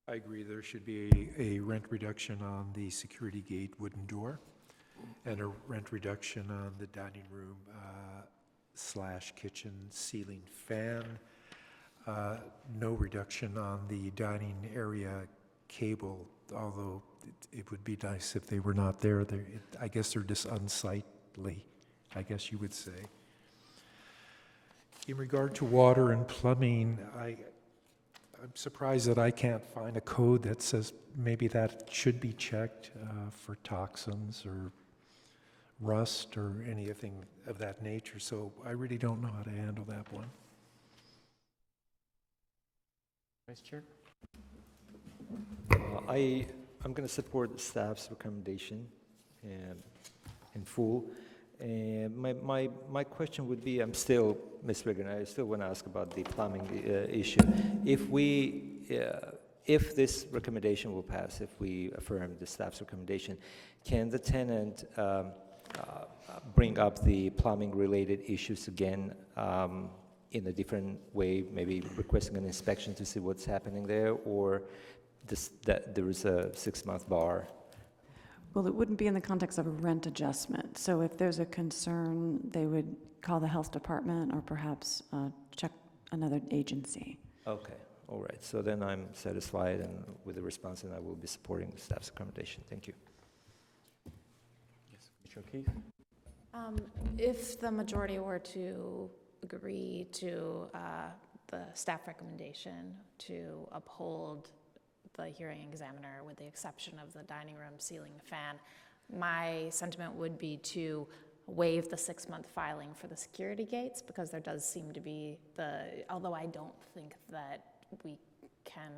I agree there should be a rent reduction on the security gate wooden door and a rent reduction on the dining room / kitchen ceiling fan. No reduction on the dining area cable, although it would be nice if they were not there. I guess they're just unsightly, I guess you would say. In regard to water and plumbing, I'm surprised that I can't find a code that says maybe that should be checked for toxins or rust or anything of that nature. So I really don't know how to handle that one. Vice Chair? I'm going to support the staff's recommendation in full. And my question would be, Ms. Regan, I still want to ask about the plumbing issue. If this recommendation will pass, if we affirm the staff's recommendation, can the tenant bring up the plumbing-related issues again in a different way, maybe requesting an inspection to see what's happening there, or that there is a 6-month bar? Well, it wouldn't be in the context of a rent adjustment. So if there's a concern, they would call the health department or perhaps check another agency. Okay, all right. So then I'm satisfied and with the response, and I will be supporting the staff's recommendation. Thank you. Yes, Commissioner O'Keefe? If the majority were to agree to the staff recommendation to uphold the hearing examiner with the exception of the dining room ceiling fan, my sentiment would be to waive the 6-month filing for the security gates, because there does seem to be although I don't think that we can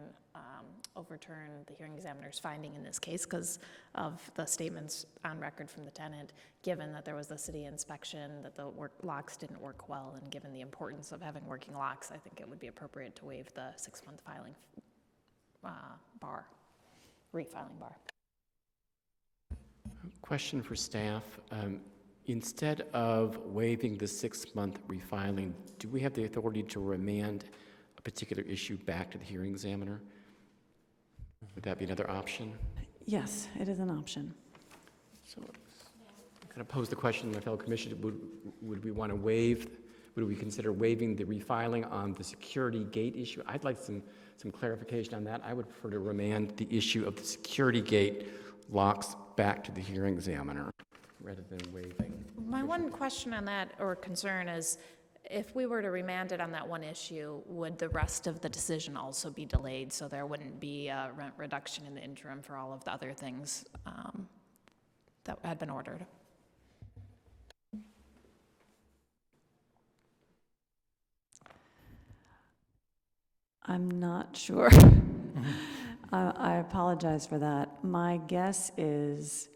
overturn the hearing examiner's finding in this case because of the statements on record from the tenant, given that there was a city inspection, that the locks didn't work well, and given the importance of having working locks, I think it would be appropriate to waive the 6-month filing refiling bar. Question for staff. Instead of waiving the 6-month refiling, do we have the authority to remand a particular issue back to the hearing examiner? Would that be another option? Yes, it is an option. So I'm going to pose the question to my fellow commissioners, would we want to waive, would we consider waiving the refiling on the security gate issue? I'd like some clarification on that. I would prefer to remand the issue of the security gate locks back to the hearing examiner rather than waiving. My one question on that, or concern, is if we were to remand it on that one issue, would the rest of the decision also be delayed so there wouldn't be a rent reduction in the interim for all of the other things that had been ordered? I'm not sure. I apologize for that. My guess is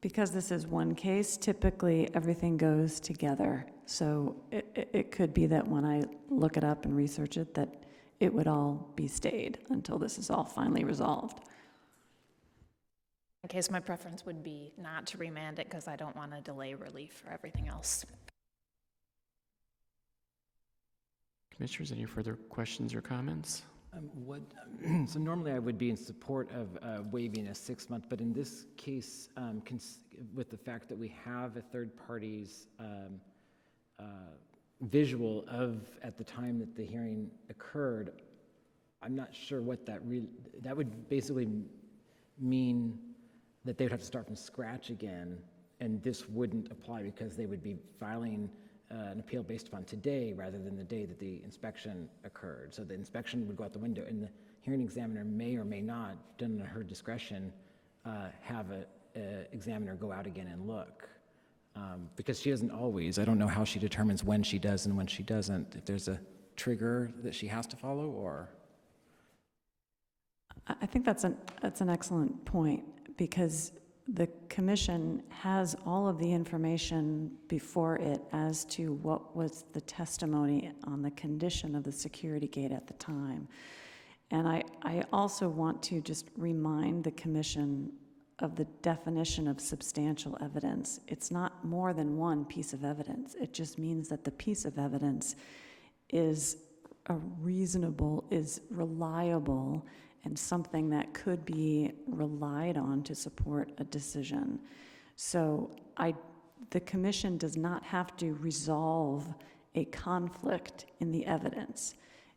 because this is one case, typically everything goes together. So it could be that when I look it up and research it, that it would all be stayed until this is all finally resolved. In case, my preference would be not to remand it because I don't want to delay relief for everything else. Commissioners, any further questions or comments? So normally I would be in support of waiving a 6-month, but in this case, with the fact that we have a third party's visual of at the time that the hearing occurred, I'm not sure what that would basically mean that they would have to start from scratch again, and this wouldn't apply because they would be filing an appeal based upon today rather than the day that the inspection occurred. So the inspection would go out the window, and the hearing examiner may or may not, done at her discretion, have an examiner go out again and look. Because she doesn't always, I don't know how she determines when she does and when she doesn't, if there's a trigger that she has to follow, or? I think that's an excellent point, because the commission has all of the information before it as to what was the testimony on the condition of the security gate at the time. And I also want to just remind the commission of the definition of substantial evidence. It's not more than one piece of evidence. It just means that the piece of evidence is is reliable, and something that could be relied on to support a decision. So the commission does not have to resolve a conflict in the evidence.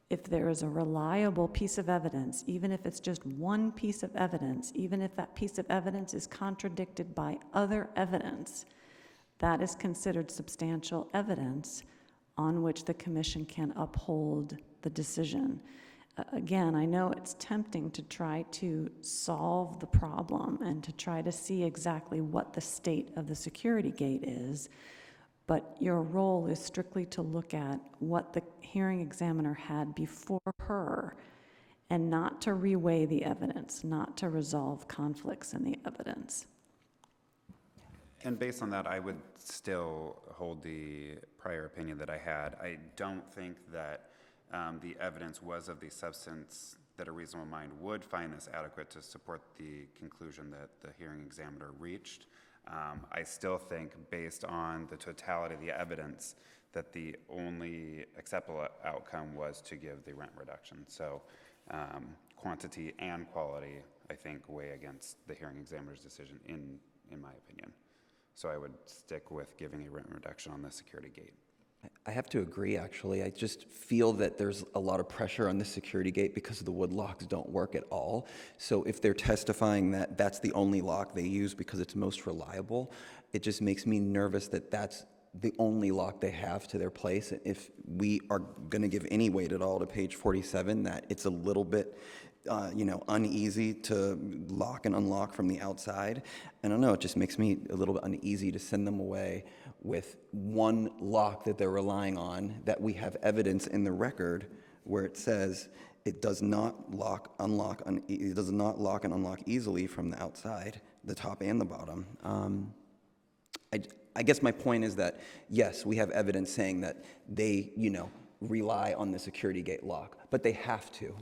If there is a reliable piece of evidence, even if it's just one piece of evidence, even if that piece of evidence is contradicted by other evidence, that is considered substantial evidence on which the commission can uphold the decision. Again, I know it's tempting to try to solve the problem and to try to see exactly what the state of the security gate is, but your role is strictly to look at what the hearing examiner had before her and not to reweigh the evidence, not to resolve conflicts in the evidence. And based on that, I would still hold the prior opinion that I had. I don't think that the evidence was of the substance that a reasonable mind would find this adequate to support the conclusion that the hearing examiner reached. I still think, based on the totality of the evidence, that the only acceptable outcome was to give the rent reduction. So quantity and quality, I think, weigh against the hearing examiner's decision, in my opinion. So I would stick with giving a rent reduction on the security gate. I have to agree, actually. I just feel that there's a lot of pressure on the security gate because the wood locks don't work at all. So if they're testifying that that's the only lock they use because it's most reliable, it just makes me nervous that that's the only lock they have to their place. If we are going to give any weight at all to page 47, that it's a little bit uneasy to lock and unlock from the outside. I don't know, it just makes me a little bit uneasy to send them away with one lock that they're relying on, that we have evidence in the record where it says it does not it does not lock and unlock easily from the outside, the top and the bottom. I guess my point is that, yes, we have evidence saying that they, rely on the security gate lock, but they have to.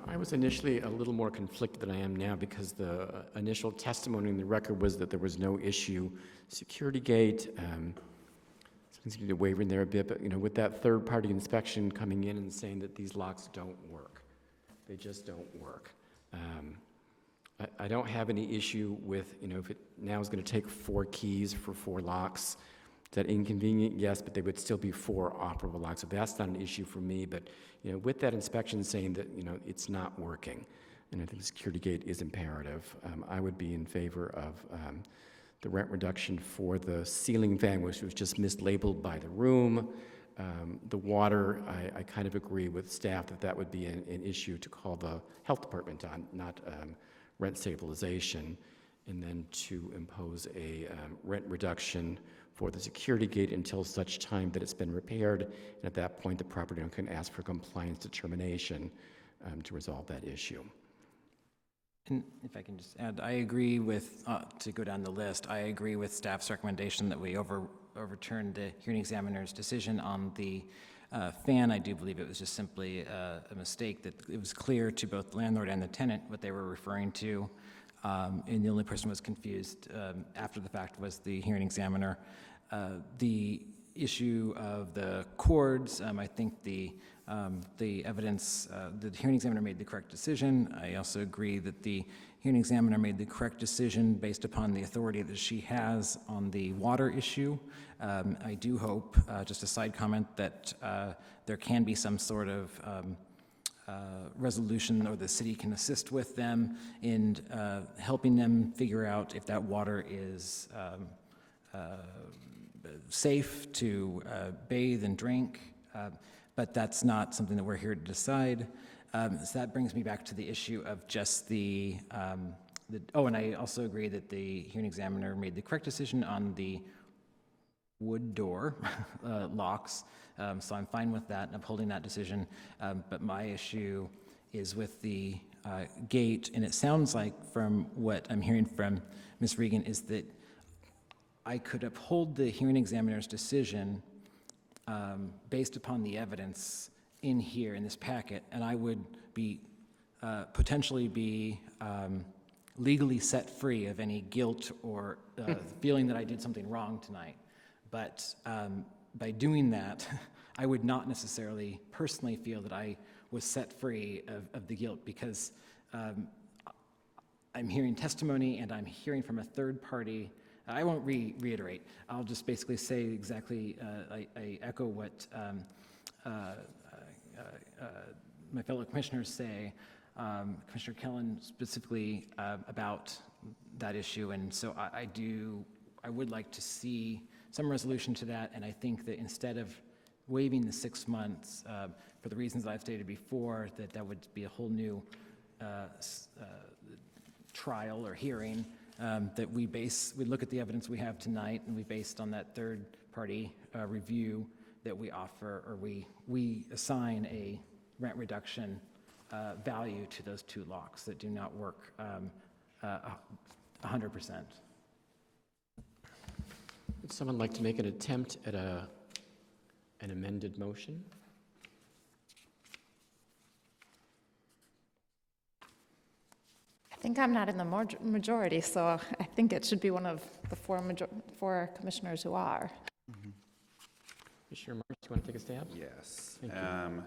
I was initially a little more conflicted than I am now because the initial testimony in the record was that there was no issue. Security gate, seems to be wavering there a bit, but with that third-party inspection coming in and saying that these locks don't work, they just don't work. I don't have any issue with if it now is going to take 4 keys for 4 locks. Is that inconvenient? Yes, but they would still be 4 operable locks. So that's not an issue for me. But with that inspection saying that it's not working, and I think the security gate is imperative, I would be in favor of the rent reduction for the ceiling fan, which was just mislabeled by the room. The water, I kind of agree with staff that would be an issue to call the health department on, not rent stabilization, and then to impose a rent reduction for the security gate until such time that it's been repaired, and at that point the property owner can ask for compliance determination to resolve that issue. And if I can just add, I agree with, to go down the list, I agree with staff's recommendation that we overturn the hearing examiner's decision on the fan. I do believe it was just simply a mistake, that it was clear to both the landlord and the tenant what they were referring to, and the only person who was confused after the fact was the hearing examiner. The issue of the cords, I think the evidence, the hearing examiner made the correct decision. I also agree that the hearing examiner made the correct decision based upon the authority that she has on the water issue. I do hope, just a side comment, that there can be some sort of resolution, or the city can assist with them in helping them figure out if that water is safe to bathe and drink, but that's not something that we're here to decide. So that brings me back to the issue of just and I also agree that the hearing examiner made the correct decision on the wood door locks, so I'm fine with that and upholding that decision, but my issue is with the gate, and it sounds like from what I'm hearing from Ms. Regan is that I could uphold the hearing examiner's decision based upon the evidence in here in this packet, and I would be potentially be legally set free of any guilt or feeling that I did something wrong tonight. But by doing that, I would not necessarily personally feel that I was set free of the guilt, because I'm hearing testimony and I'm hearing from a third party. I won't reiterate. I'll just basically say exactly, I echo what my fellow commissioners say, Commissioner Kellen specifically about that issue, and so I would like to see some resolution to that, and I think that instead of waiving the 6 months, for the reasons I've stated before, that would be a whole new trial or hearing, that we look at the evidence we have tonight, and we based on that third-party review that we offer, or we assign a rent reduction value to those 2 locks that do not work 100%. Would someone like to make an attempt at an amended motion? I think I'm not in the majority, so I think it should be one of the 4 commissioners who are. Commissioner Marks, do you want to take a stab? Yes. Thank you.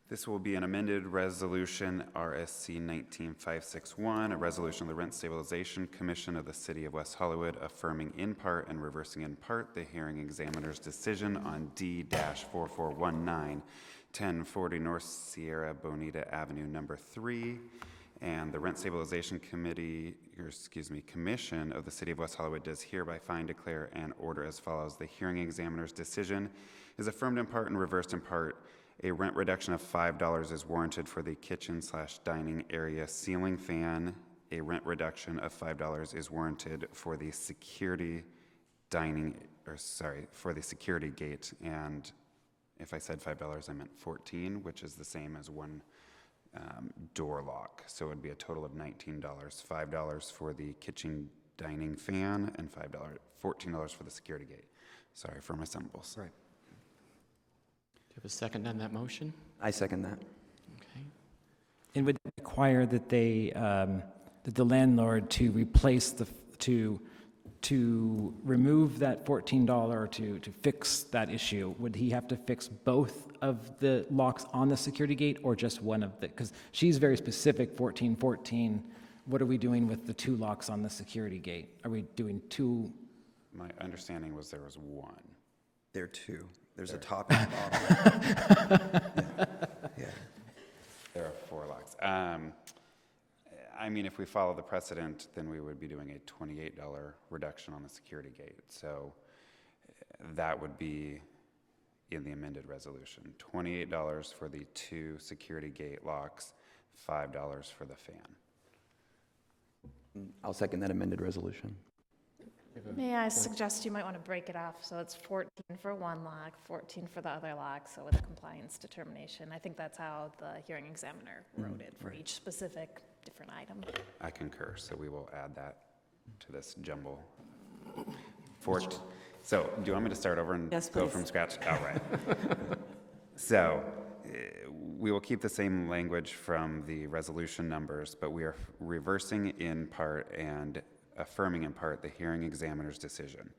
This will be an amended resolution, RSC 19561, a resolution of the Rent Stabilization Commission of the City of West Hollywood affirming in part and reversing in part the hearing examiner's decision on D-4419, 1040 North Sierra Bonita Avenue, number 3, and the Rent Stabilization Commission of the City of West Hollywood does hereby find, declare, and order as follows. The hearing examiner's decision is affirmed in part and reversed in part A rent reduction of $5 is warranted for the kitchen/dining area ceiling fan. A rent reduction of $5 is warranted for the security for the security gate. And if I said $5, I meant 14, which is the same as one door lock. So it would be a total of $19. $5 for the kitchen dining fan and $14 for the security gate. Sorry for my symbols. Right. Do you have a second on that motion? I second that. Okay. And would that require that they, that the landlord to replace to remove that $14 to fix that issue? Would he have to fix both of the locks on the security gate or just one of the, because she's very specific, 1414. What are we doing with the 2 locks on the security gate? Are we doing 2? My understanding was there was one. There are 2. There's a top and a bottom. Yeah. There are 4 locks. I mean, if we follow the precedent, then we would be doing a $28 reduction on the security gate. So that would be in the amended resolution. $28 for the 2 security gate locks, $5 for the fan. I'll second that amended resolution. May I suggest you might want to break it off, so it's 14 for one lock, 14 for the other lock, so with a compliance determination. I think that's how the hearing examiner wrote it for each specific different item. I concur, so we will add that to this jumble. So, do you want me to start over and Yes, go please. from scratch? All right. So, we will keep the same language from the resolution numbers, but we are reversing in part and affirming in part the hearing examiner's decision.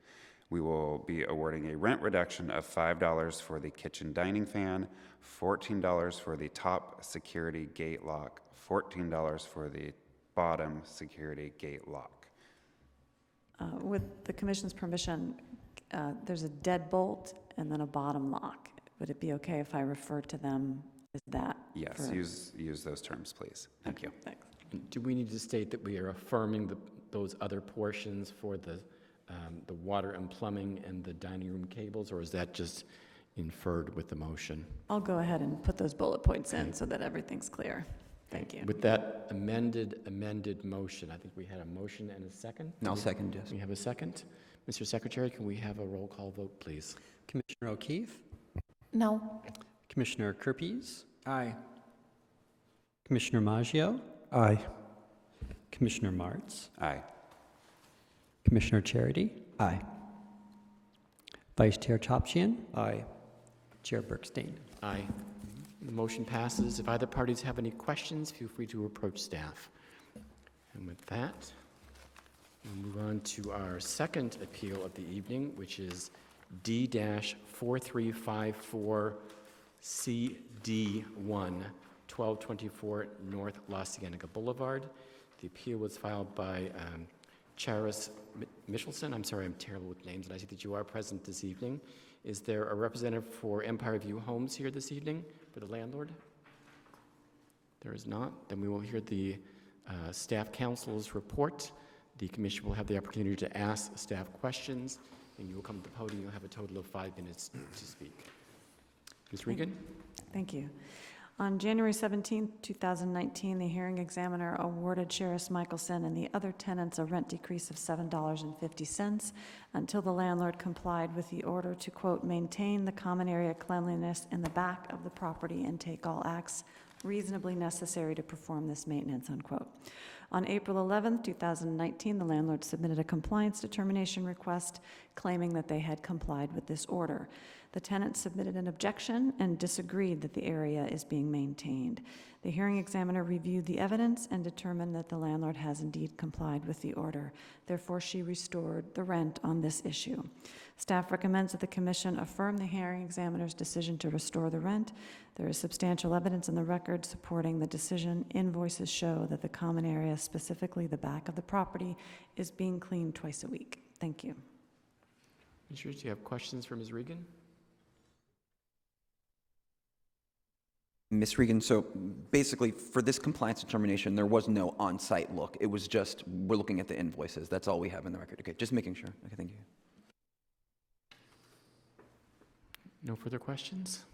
We will be awarding a rent reduction of $5 for the kitchen dining fan, $14 for the top security gate lock, $14 for the bottom security gate lock. With the commission's permission, there's a deadbolt and then a bottom lock. Would it be okay if I refer to them as that? Yes, for- use those terms, please. Thank you. Thanks. Do we need to state that we are affirming those other portions for the water and plumbing and the dining room cables, or is that just inferred with the motion? I'll go ahead and put those bullet points in so that everything's clear. Thank you. With that amended motion, I think we had a motion and a second? I'll second, yes. We have a second. Mr. Secretary, can we have a roll call vote, please? Commissioner O'Keefe, No. Commissioner Kerpes, Aye. Commissioner Maggio, Aye. Commissioner Martz, Aye. Commissioner Charity. Aye. Vice Chair Topchian. Aye. Chair Bergstein. Aye. The motion passes. If either parties have any questions, feel free to approach staff. And with that, we'll move on to our second appeal of the evening, which is D-4354CD1, 1224 North La Cienega Boulevard. The appeal was filed by Charis Michelson. I'm sorry, I'm terrible with names, and I see that you are present this evening. Is there a representative for Empire View Homes here this evening for the landlord? There is not. Then we will hear the staff counsel's report. The commission will have the opportunity to ask staff questions, and you will come to the podium. You'll have a total of 5 minutes to speak. Ms. Regan? Thank you. On January 17, 2019, the hearing examiner awarded Sheriff Michelson and the other tenants a rent decrease of $7.50 until the landlord complied with the order to, quote, maintain the common area cleanliness in the back of the property and take all acts reasonably necessary to perform this maintenance, unquote. On April 11, 2019, the landlord submitted a compliance determination request claiming that they had complied with this order. The tenant submitted an objection and disagreed that the area is being maintained. The hearing examiner reviewed the evidence and determined that the landlord has indeed complied with the order. Therefore, she restored the rent on this issue. Staff recommends that the commission affirm the hearing examiner's decision to restore the rent. There is substantial evidence in the record supporting the decision. Invoices show that the common area, specifically the back of the property, is being cleaned twice a week. Thank you. Commissioners, do you have questions for Ms. Regan? Ms. Regan, so basically for this compliance determination, there was no on-site look. It was just, we're looking at the invoices. That's all we have in the record. Okay, just making sure. Okay, thank you. No further questions?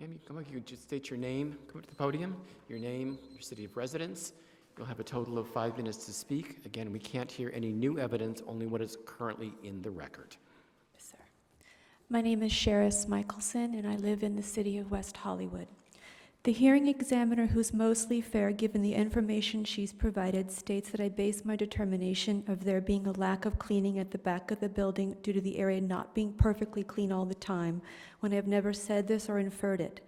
Ma'am, you come up, you just state your name, come up to the podium, your name, your city of residence. You'll have a total of 5 minutes to speak. Again, we can't hear any new evidence, only what is currently in the record. Yes, sir. My name is Sheris Michelson, and I live in the city of West Hollywood. The hearing examiner, who's mostly fair given the information she's provided, states that I base my determination of there being a lack of cleaning at the back of the building due to the area not being perfectly clean all the time, when I have never said this or inferred it.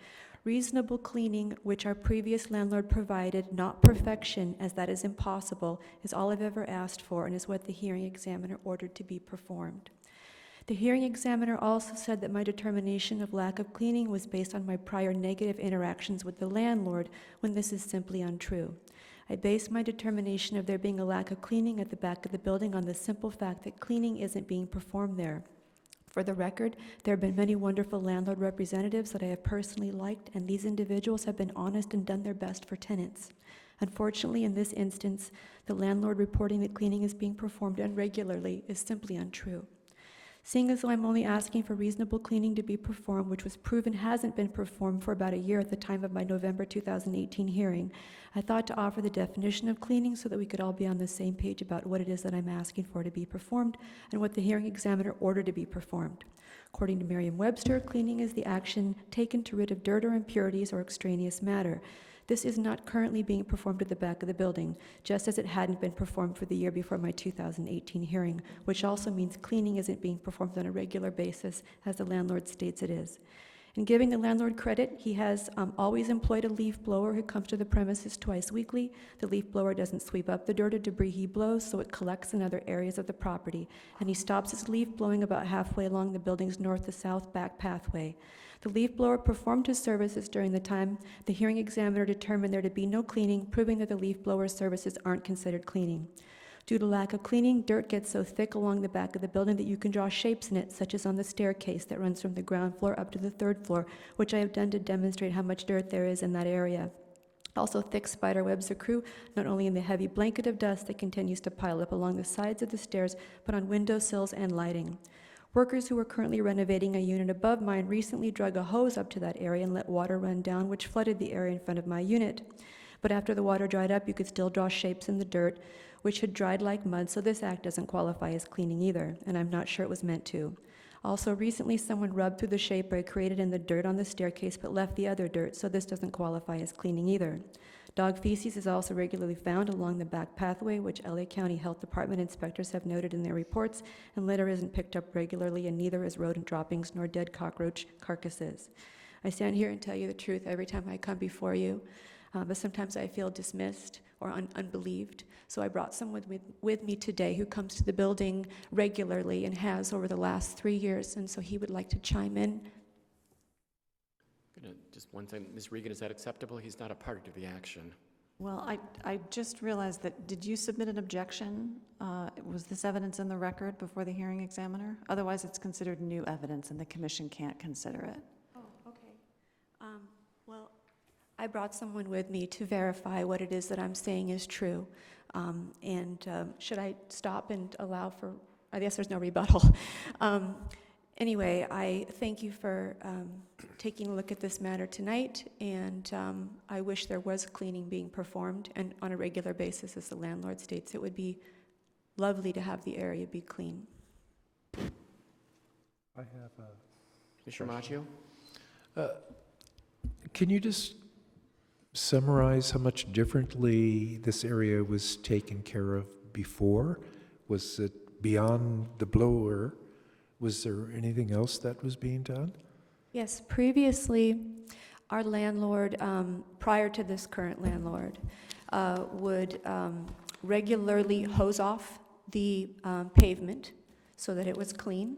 Reasonable cleaning, which our previous landlord provided, not perfection, as that is impossible, is all I've ever asked for and is what the hearing examiner ordered to be performed. The hearing examiner also said that my determination of lack of cleaning was based on my prior negative interactions with the landlord, when this is simply untrue. I base my determination of there being a lack of cleaning at the back of the building on the simple fact that cleaning isn't being performed there. For the record, there have been many wonderful landlord representatives that I have personally liked, and these individuals have been honest and done their best for tenants. Unfortunately, in this instance, the landlord reporting that cleaning is being performed irregularly is simply untrue. Seeing as though I'm only asking for reasonable cleaning to be performed, which was proven hasn't been performed for about a year at the time of my November 2018 hearing, I thought to offer the definition of cleaning so that we could all be on the same page about what it is that I'm asking for to be performed and what the hearing examiner ordered to be performed. According to Merriam-Webster, cleaning is the action taken to rid of dirt or impurities or extraneous matter. This is not currently being performed at the back of the building, just as it hadn't been performed for the year before my 2018 hearing, which also means cleaning isn't being performed on a regular basis, as the landlord states it is. In giving the landlord credit, he has always employed a leaf blower who comes to the premises twice weekly. The leaf blower doesn't sweep up the dirt or debris he blows, so it collects in other areas of the property, and he stops his leaf blowing about halfway along the building's north to south back pathway. The leaf blower performed his services during the time the hearing examiner determined there to be no cleaning, proving that the leaf blower's services aren't considered cleaning. Due to lack of cleaning, dirt gets so thick along the back of the building that you can draw shapes in it, such as on the staircase that runs from the ground floor up to the 3rd floor, which I have done to demonstrate how much dirt there is in that area. Also, thick spider webs accrue not only in the heavy blanket of dust that continues to pile up along the sides of the stairs, but on windowsills and lighting. Workers who are currently renovating a unit above mine recently drug a hose up to that area and let water run down, which flooded the area in front of my unit. But after the water dried up, you could still draw shapes in the dirt, which had dried like mud, so this act doesn't qualify as cleaning either, and I'm not sure it was meant to. Also, recently someone rubbed through the shape I created in the dirt on the staircase but left the other dirt, so this doesn't qualify as cleaning either. Dog feces is also regularly found along the back pathway, which LA County Health Department inspectors have noted in their reports, and litter isn't picked up regularly, and neither is rodent droppings nor dead cockroach carcasses. I stand here and tell you the truth every time I come before you, but sometimes I feel dismissed or unbelieved. So I brought someone with me today who comes to the building regularly and has over the last 3 years, and so he would like to chime in. Just one thing, Ms. Regan, is that acceptable? He's not a party to the action. Well, I just realized that, did you submit an objection? Was this evidence in the record before the hearing examiner? Otherwise, it's considered new evidence and the commission can't consider it. Oh, okay. Well, I brought someone with me to verify what it is that I'm saying is true. Should I stop and allow for, I guess there's no rebuttal. Anyway, I thank you for taking a look at this matter tonight, and I wish there was cleaning being performed and on a regular basis, as the landlord states. It would be lovely to have the area be clean. I have a Mr. Maggio? Can you just summarize how much differently this area was taken care of before? Was it beyond the blower? Was there anything else that was being done? Yes, previously, our landlord, prior to this current landlord, would regularly hose off the pavement so that it was clean.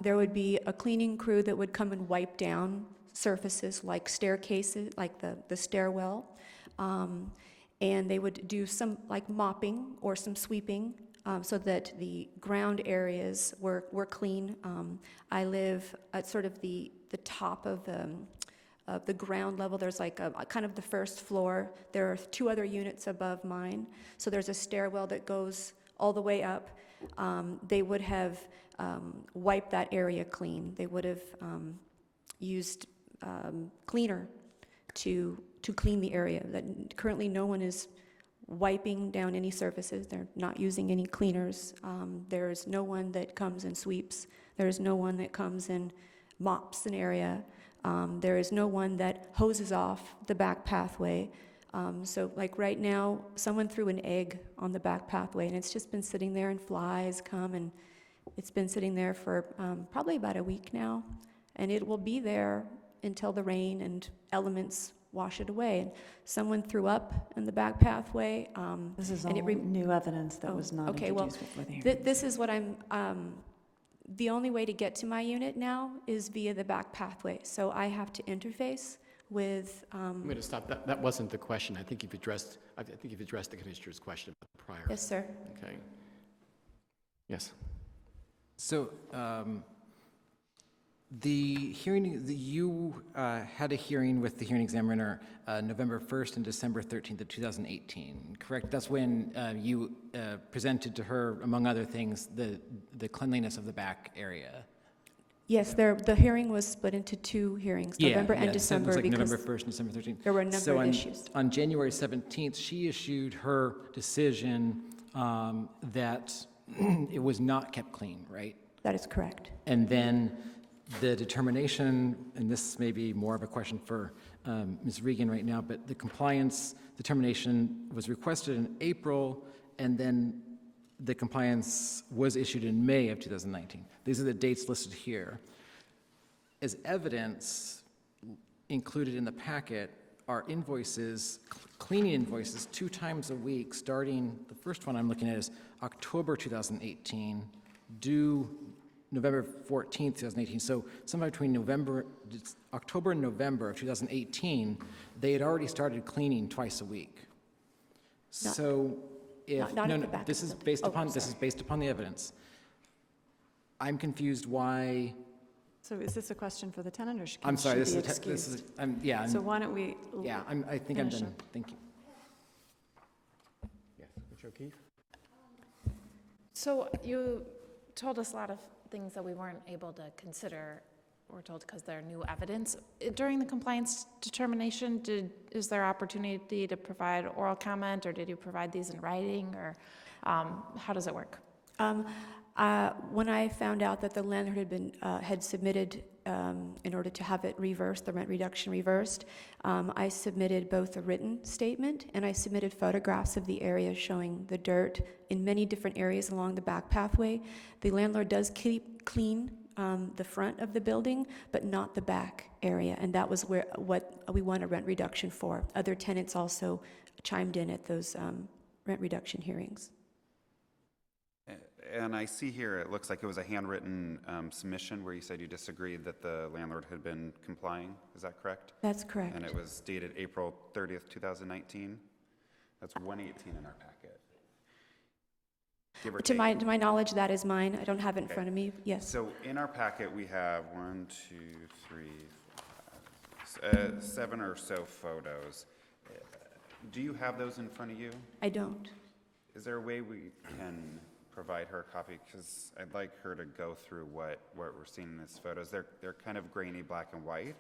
There would be a cleaning crew that would come and wipe down surfaces like staircases, like the stairwell, and they would do some like mopping or some sweeping so that the ground areas were clean. I live at sort of the top of the ground level. There's like a kind of the first floor. There are 2 other units above mine, so there's a stairwell that goes all the way up. They would have wiped that area clean. They would have used cleaner to clean the area. That currently no one is wiping down any surfaces. They're not using any cleaners. There's no one that comes and sweeps. There's no one that comes and mops an area. There is no one that hoses off the back pathway. So like right now, someone threw an egg on the back pathway, and it's just been sitting there, and flies come, and it's been sitting there for probably about a week now, and it will be there until the rain and elements wash it away. And someone threw up in the back pathway. This is and all new evidence that was not okay, well, introduced before the hearing. this is what the only way to get to my unit now is via the back pathway. So I have to interface with. I'm going to stop. That wasn't the question. I think you've addressed the commissioner's question about the prior. Yes, sir. Okay. Yes. So the hearing, you had a hearing with the hearing examiner November 1st and December 13th of 2018, correct? That's when you presented to her, among other things, the cleanliness of the back area. Yes, the hearing was split into two hearings, November and December, So it was like because November 1st and December 13th. there were a number of issues. On January 17th, she issued her decision that it was not kept clean, right? That is correct. And then the determination, and this may be more of a question for Ms. Regan right now, but the compliance determination was requested in April, and then the compliance was issued in May of 2019. These are the dates listed here. As evidence included in the packet are invoices, cleaning invoices, 2 times a week, starting, the first one I'm looking at is October 2018, due November 14th, 2018. So sometime between October and November of 2018, they had already started cleaning twice a week. So if, not at the back this of is the- based oh, upon, this is based upon the evidence. I'm confused why, So is this a question for the tenant, or should I'm sorry, she this be is, this excused? is, yeah, So why don't we? yeah, I think I'm finish done. up. Thank you. Yes. Commissioner O'Keefe? So you told us a lot of things that we weren't able to consider, we're told, because they're new evidence. During the compliance determination, is there opportunity to provide oral comment, or did you provide these in writing, or how does it work? When I found out that the landlord had submitted, in order to have it reversed, the rent reduction reversed, I submitted both a written statement and I submitted photographs of the area showing the dirt in many different areas along the back pathway. The landlord does keep clean the front of the building, but not the back area, and that was what we want a rent reduction for. Other tenants also chimed in at those rent reduction hearings. And I see here, it looks like it was a handwritten submission where you said you disagreed that the landlord had been complying. Is that correct? That's correct. And it was dated April 30th, 2019? That's 118 in our packet. Give or To take. my knowledge, that is mine. I don't have it in Okay. front of me. Yes. So in our packet, we have 1, 2, 3, 4, 5, 7 or so photos. Do you have those in front of you? I don't. Is there a way we can provide her a copy? Because I'd like her to go through what we're seeing in these photos. They're kind of grainy black and white.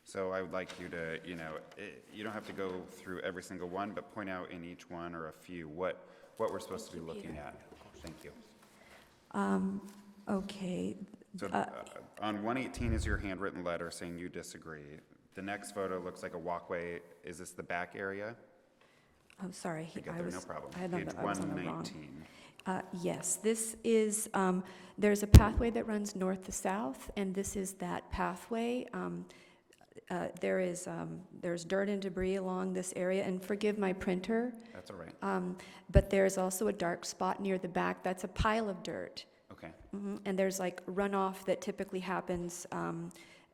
So I would like you to, you don't have to go through every single one, but point out in each one or a few what we're supposed to be looking at. Thank you. Okay. So on 118 is your handwritten letter saying you disagree. The next photo looks like a walkway. Is this the back area? I'm sorry. I get there, no problem. I Page was on the wrong. 119. Yes, this is, there's a pathway that runs north to south, and this is that pathway. There's dirt and debris along this area, and forgive my printer. That's all right. But there's also a dark spot near the back. That's a pile of dirt. Okay. And there's like runoff that typically happens,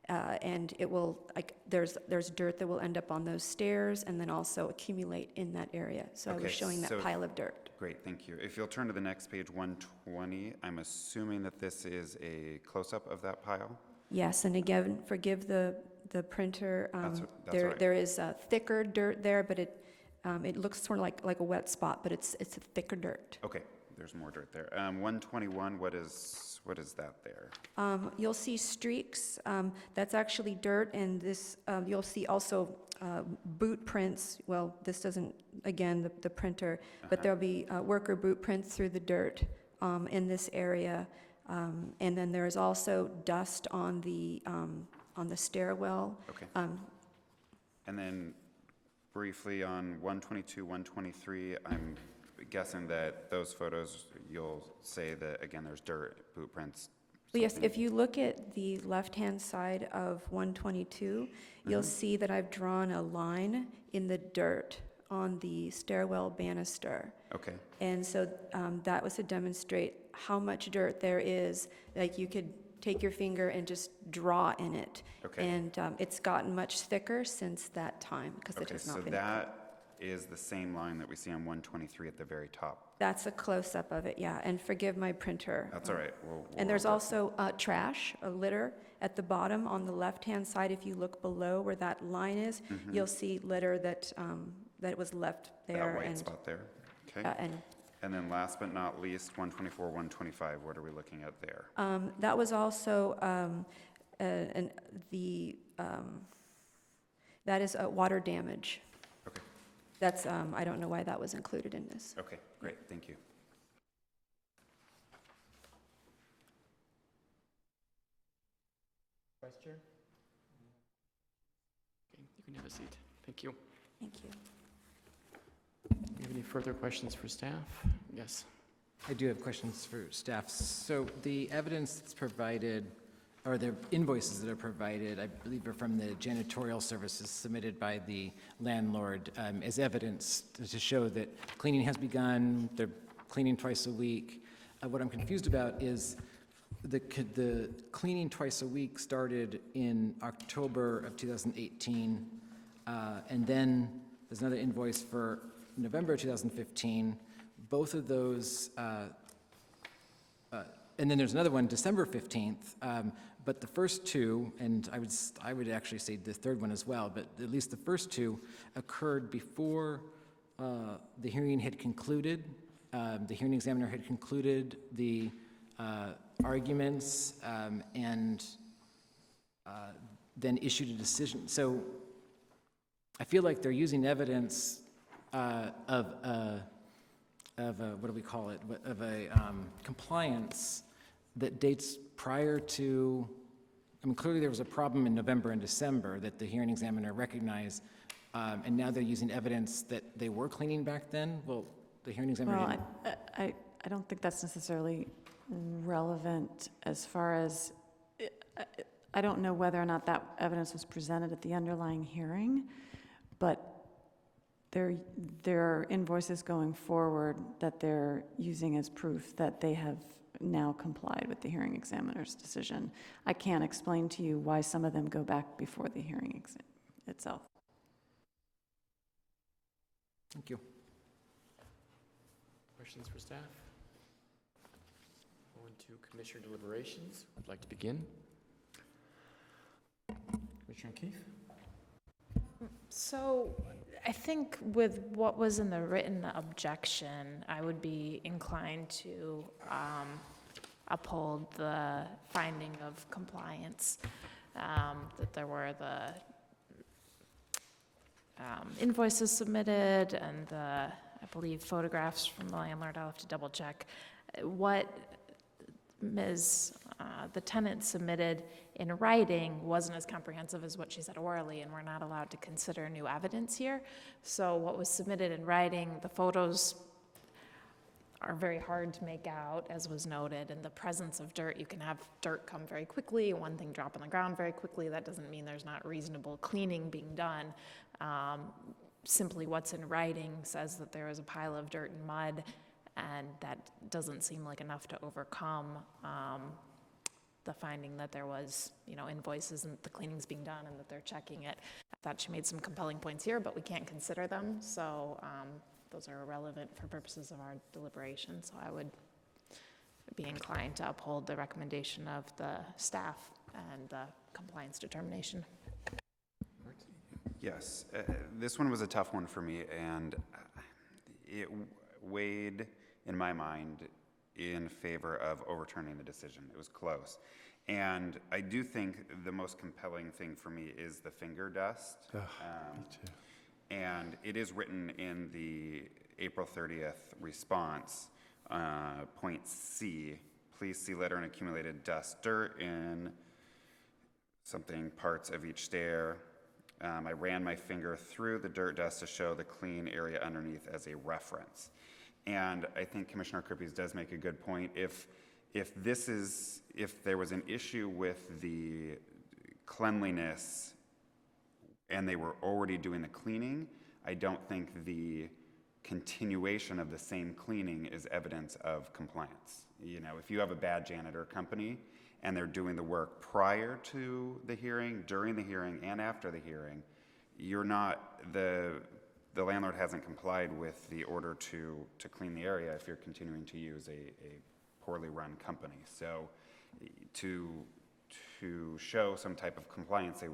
and it will, there's dirt that will end up on those stairs and then also accumulate in that area. So I was showing that pile of dirt. Great, thank you. If you'll turn to the next page, 120, I'm assuming that this is a close-up of that pile? Yes, and again, forgive the printer. That's all right. There is thicker dirt there, but it looks sort of like a wet spot, but it's a thicker dirt. Okay, there's more dirt there. 121, what is that there? You'll see streaks. That's actually dirt, and this, you'll see also boot prints. Well, this doesn't, again, the printer, but there'll be worker boot prints through the dirt in this area. And then there's also dust on the stairwell. Okay. And then briefly on 122, 123, I'm guessing that those photos, you'll say that, again, there's dirt, boot prints. Well, yes, if you look at the left-hand side of 122, you'll see that I've drawn a line in the dirt on the stairwell banister. Okay. And so that was to demonstrate how much dirt there is. Like, you could take your finger and just draw in it. Okay. And it's gotten much thicker since that time because it has not been. So that is the same line that we see on 123 at the very top. That's a close-up of it, yeah. And forgive my printer. That's all right. And there's also trash, a litter at the bottom on the left-hand side. If you look below where that line is, you'll see litter that was left there. That white spot there. Okay. And then last but not least, 124, 125, what are we looking at there? That was also that is water damage. Okay. That's I don't know why that was included in this. Okay, great, thank you. Vice Chair? Okay, you can have a seat. Thank you. Thank you. Do you have any further questions for staff? Yes. I do have questions for staff. So the evidence that's provided, or the invoices that are provided, I believe are from the janitorial services submitted by the landlord as evidence to show that cleaning has begun, they're cleaning twice a week. What I'm confused about is the cleaning twice a week started in October of 2018, and then there's another invoice for November 2015. Both of those, and then there's another one, December 15th. But the first two, and I would actually say the third one as well, but at least the first two occurred before the hearing had concluded. The hearing examiner had concluded the arguments and then issued a decision. So I feel like they're using evidence of what do we call it, of a compliance that dates prior to, I mean, clearly there was a problem in November and December that the hearing examiner recognized, and now they're using evidence that they were cleaning back then. Well, the hearing examiner Well, didn't. I don't think that's necessarily relevant as far as, I don't know whether or not that evidence was presented at the underlying hearing, but there are invoices going forward that they're using as proof that they have now complied with the hearing examiner's decision. I can't explain to you why some of them go back before the hearing itself. Thank you. Questions for staff? On to Commissioner deliberations. Would like to begin? Commissioner Keefe? So I think with what was in the written objection, I would be inclined to uphold the finding of compliance, that there were the invoices submitted and the, I believe, photographs from the landlord. I'll have to double check. What the tenant submitted in writing wasn't as comprehensive as what she said orally, and we're not allowed to consider new evidence here. So what was submitted in writing, the photos are very hard to make out, as was noted, and the presence of dirt, you can have dirt come very quickly, one thing drop on the ground very quickly. That doesn't mean there's not reasonable cleaning being done. Simply what's in writing says that there was a pile of dirt and mud, and that doesn't seem like enough to overcome the finding that there was, invoices and the cleaning's being done and that they're checking it. I thought she made some compelling points here, but we can't consider them, so those are irrelevant for purposes of our deliberation. So I would be inclined to uphold the recommendation of the staff and the compliance determination. Yes, this one was a tough one for me, and it weighed in my mind, in favor of overturning the decision. It was close. And I do think the most compelling thing for me is the finger dust. Me too. And it is written in the April 30th response, point C, please see litter and accumulated dust, dirt in something parts of each stair. I ran my finger through the dirt dust to show the clean area underneath as a reference. And I think Commissioner Kirby's does make a good point. If there was an issue with the cleanliness and they were already doing the cleaning, I don't think the continuation of the same cleaning is evidence of compliance. You know, if you have a bad janitor company and they're doing the work prior to the hearing, during the hearing, and after the hearing, you're not, the landlord hasn't complied with the order to clean the area if you're continuing to use a poorly run company. So to show some type of compliance, they,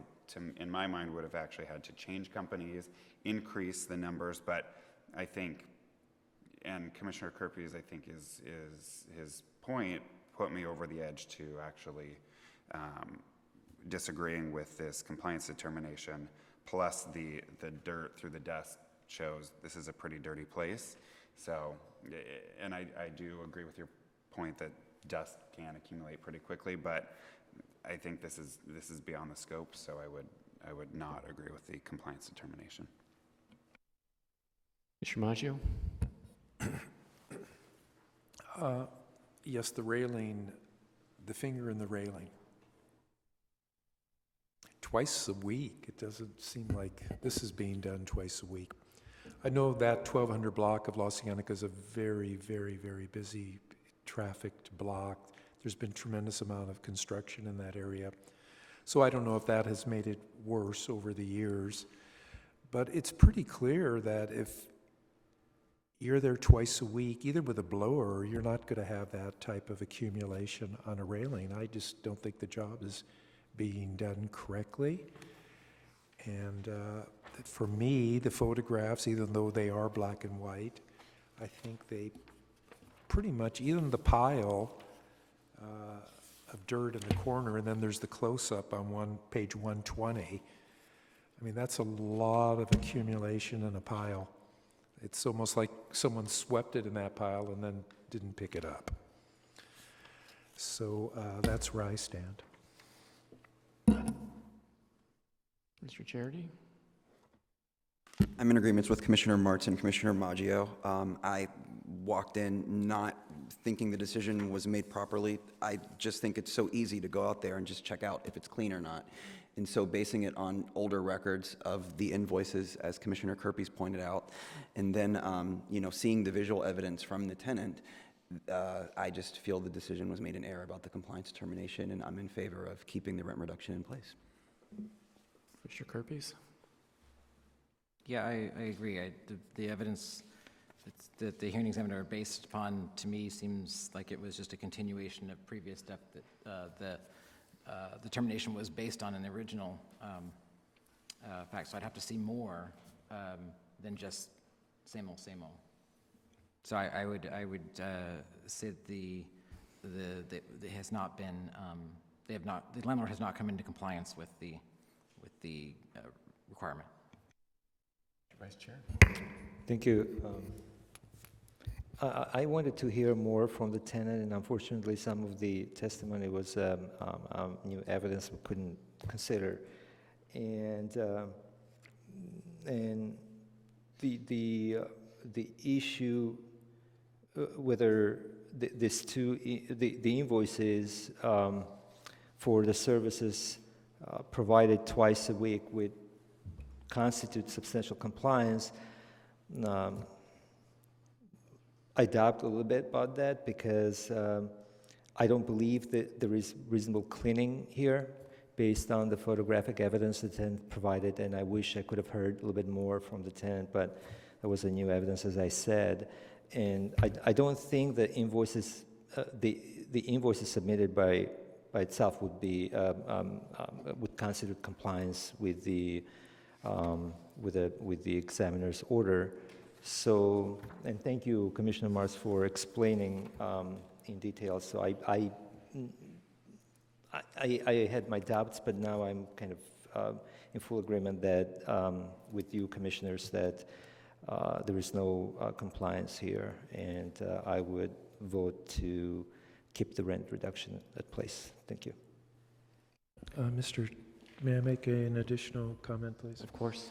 in my mind, would have actually had to change companies, increase the numbers, but I think, and Commissioner Kirby's, I think, is his point put me over the edge to actually disagreeing with this compliance determination, plus the dirt through the dust shows this is a pretty dirty place. So, and I do agree with your point that dust can accumulate pretty quickly, but I think this is beyond the scope, so I would not agree with the compliance determination. Mr. Maggio? Yes, the railing, the finger in the railing. Twice a week. It doesn't seem like this is being done twice a week. I know that 1200 block of Los Cienega is a very, very, very busy trafficked block. There's been tremendous amount of construction in that area. So I don't know if that has made it worse over the years, but it's pretty clear that if you're there twice a week, either with a blower, you're not going to have that type of accumulation on a railing. I just don't think the job is being done correctly. And for me, the photographs, even though they are black and white, I think they pretty much, even the pile of dirt in the corner, and then there's the close-up on page 120. I mean, that's a lot of accumulation in a pile. It's almost like someone swept it in that pile and then didn't pick it up. So that's where I stand. Mr. Charity? I'm in agreement with Commissioner Martz and Commissioner Maggio. I walked in not thinking the decision was made properly. I just think it's so easy to go out there and just check out if it's clean or not. And so basing it on older records of the invoices, as Commissioner Kirby's pointed out, and then seeing the visual evidence from the tenant, I just feel the decision was made in error about the compliance determination, and I'm in favor of keeping the rent reduction in place. Mr. Kirby's? Yeah, I agree. The evidence that the hearing examiner based upon, to me, seems like it was just a continuation of previous stuff that the determination was based on an original fact. So I'd have to see more than just same old, same old. So I would say the has not been the landlord has not come into compliance with the requirement. Vice Chair. Thank you. I wanted to hear more from the tenant, and unfortunately, some of the testimony was new evidence we couldn't consider, and the issue whether the invoices for the services provided twice a week would constitute substantial compliance. I doubt a little bit about that because I don't believe that there is reasonable cleaning here based on the photographic evidence the tenant provided, and I wish I could have heard a little bit more from the tenant, but there was a new evidence, as I said. And I don't think the invoices, the invoices submitted by itself would be would constitute compliance with the examiner's order. So, and thank you, Commissioner Mars, for explaining in detail. So I had my doubts, but now I'm kind of in full agreement that with you, commissioners, that there is no compliance here, and I would vote to keep the rent reduction at place. Thank you. May I make an additional comment, please? Of course.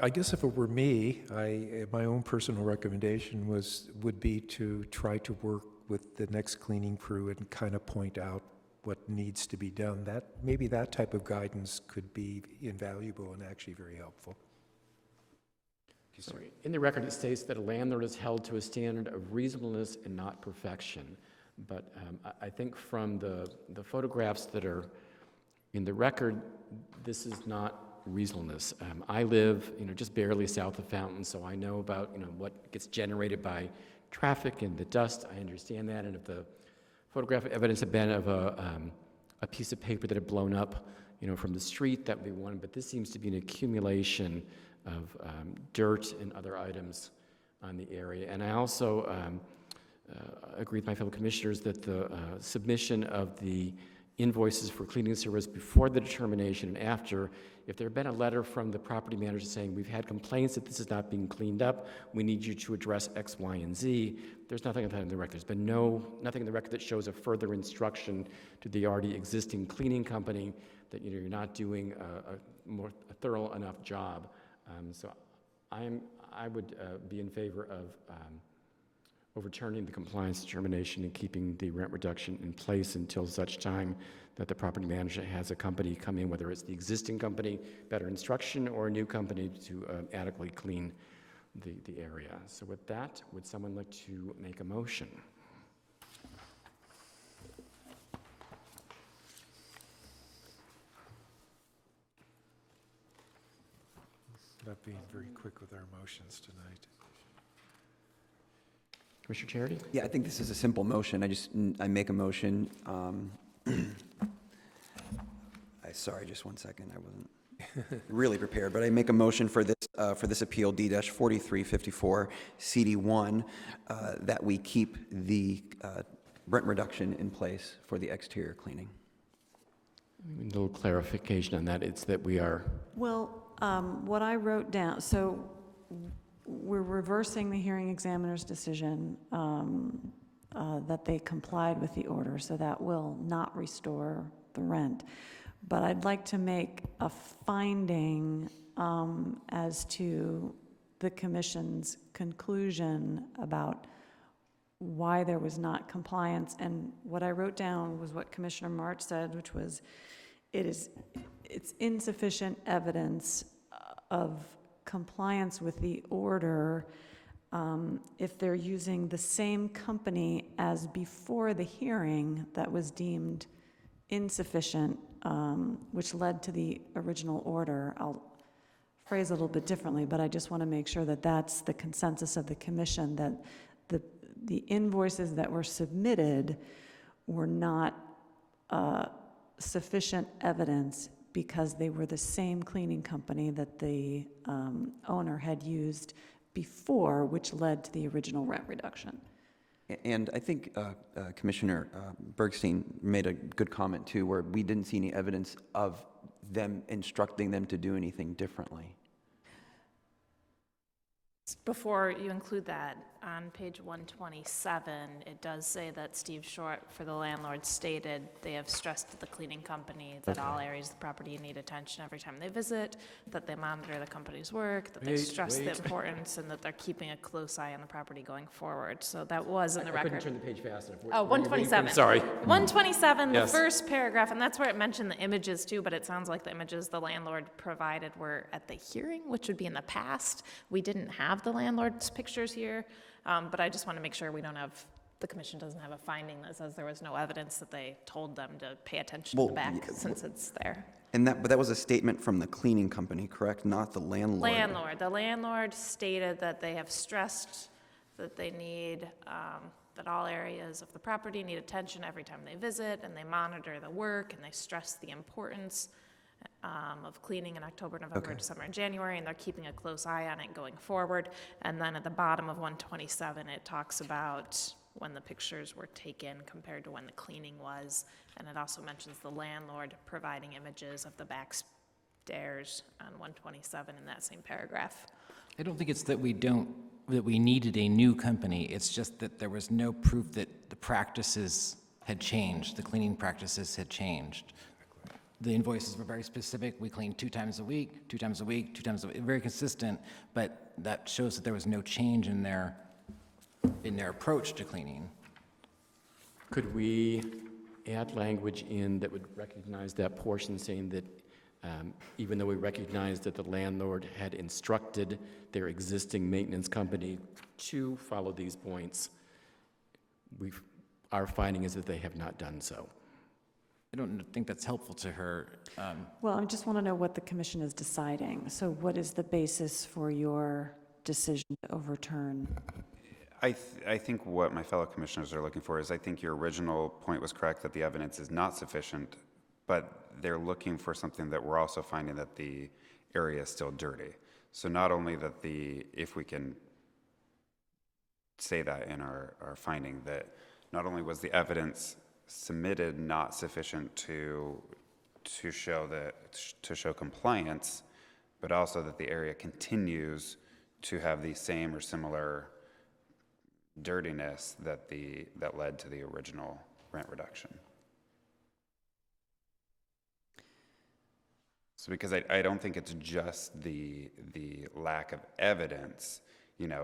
I guess if it were me, my own personal recommendation would be to try to work with the next cleaning crew and kind of point out what needs to be done. Maybe that type of guidance could be invaluable and actually very helpful. Sorry. In the record, it states that a landlord is held to a standard of reasonableness and not perfection. But I think from the photographs that are in the record, this is not reasonableness. I live, just barely south of Fountain, so I know about, what gets generated by traffic and the dust. I understand that. And if the photographic evidence had been of a piece of paper that had blown up, from the street, that would be one. But this seems to be an accumulation of dirt and other items on the area. And I also agree with my fellow commissioners that the submission of the invoices for cleaning service before the determination and after, if there had been a letter from the property manager saying, we've had complaints that this is not being cleaned up, we need you to address X, Y, and Z, there's nothing of that in the record. There's been nothing in the record that shows a further instruction to the already existing cleaning company that you're not doing a thorough enough job. So I would be in favor of overturning the compliance determination and keeping the rent reduction in place until such time that the property manager has a company come in, whether it's the existing company, better instruction, or a new company to adequately clean the area. So with that, would someone like to make a motion? Not being very quick with our motions tonight. Commissioner Charity? Yeah, I think this is a simple motion. I make a motion. Sorry, just 1 second. I wasn't really prepared, but I make a motion for this appeal D-4354 CD1 that we keep the rent reduction in place for the exterior cleaning. A little clarification on that. It's that we are. Well, what I wrote down, so we're reversing the hearing examiner's decision that they complied with the order, so that will not restore the rent. But I'd like to make a finding as to the commission's conclusion about why there was not compliance. And what I wrote down was what Commissioner March said, which was it's insufficient evidence of compliance with the order if they're using the same company as before the hearing that was deemed insufficient, which led to the original order. I'll phrase it a little bit differently, but I just want to make sure that that's the consensus of the commission, that the invoices that were submitted were not sufficient evidence because they were the same cleaning company that the owner had used before, which led to the original rent reduction. And I think Commissioner Bergstein made a good comment too, where we didn't see any evidence of them instructing them to do anything differently. Before you include that, on page 127, it does say that Steve Short, for the landlord, stated they have stressed to the cleaning company that all areas of the property need attention every time they visit, that they monitor the company's work, that they stress the importance, and that they're keeping a close eye on the property going forward. So that was in the record. I couldn't turn the page fast enough. Oh, 127. Sorry. 127, Yes. The first paragraph, and that's where it mentioned the images too, but it sounds like the images the landlord provided were at the hearing, which would be in the past. We didn't have the landlord's pictures here, but I just want to make sure the commission doesn't have a finding that says there was no evidence that they told them to pay attention to the back since it's there. But that was a statement from the cleaning company, correct? Not the landlord. The landlord stated that they have stressed that they need, that all areas of the property need attention every time they visit, and they monitor the work, and they stress the importance. of cleaning in October, November, Okay. December, and January, and they're keeping a close eye on it going forward. And then at the bottom of 127, it talks about when the pictures were taken compared to when the cleaning was. And it also mentions the landlord providing images of the back stairs on 127 in that same paragraph. I don't think it's that we needed a new company. It's just that there was no proof that the practices had changed, the cleaning practices had changed. The invoices were very specific. We cleaned 2 times a week, 2 times a week, 2 times a week, very consistent, but that shows that there was no change in their approach to cleaning. Could we add language in that would recognize that portion, saying that even though we recognize that the landlord had instructed their existing maintenance company to follow these points, our finding is that they have not done so? I don't think that's helpful to her. Well, I just want to know what the commission is deciding. So what is the basis for your decision to overturn? I think what my fellow commissioners are looking for is, I think your original point was correct, that the evidence is not sufficient, but they're looking for something that we're also finding that the area is still dirty. So not only that if we can say that in our finding, that not only was the evidence submitted not sufficient to show compliance, but also that the area continues to have the same or similar dirtiness that led to the original rent reduction. So because I don't think it's just the lack of evidence,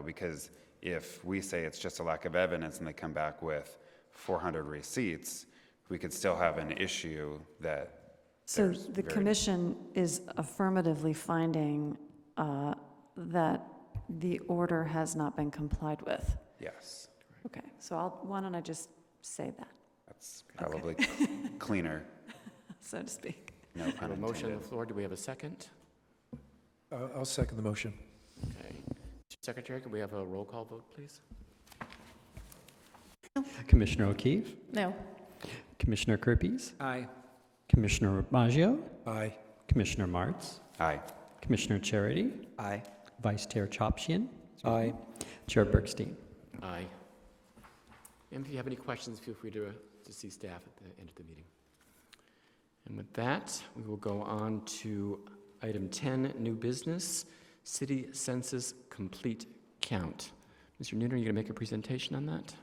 because if we say it's just a lack of evidence and they come back with 400 receipts, we could still have an issue that. So the commission is affirmatively finding that the order has not been complied with. Yes. Okay, so why don't I just say that, That's probably cleaner. so to speak. No We have pun a motion on intended. the floor. Do we have a second? I'll second the motion. Okay. Secretary, could we have a roll call vote, please? Commissioner O'Keefe, No. Commissioner Kirpies, Aye. Commissioner Maggio, Aye. Commissioner Martz, Aye. Commissioner Charity, Aye. Vice Chair Chopshian, Aye. Chair Bergstein. Aye. And if you have any questions, feel free to see staff at the end of the meeting. And with that, we will go on to item 10, new business, city census complete count. Mr. Noonan, are you going to make a presentation on that?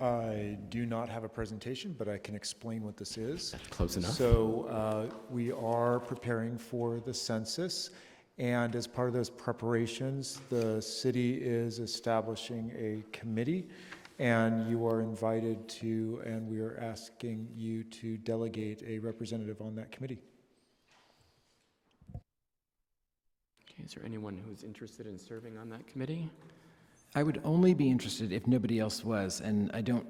I do not have a presentation, but I can explain what this is. Close enough. So we are preparing for the census, and as part of those preparations, the city is establishing a committee, and you are invited to, and we are asking you to delegate a representative on that committee. Okay, is there anyone who's interested in serving on that committee? I would only be interested if nobody else was, and I'm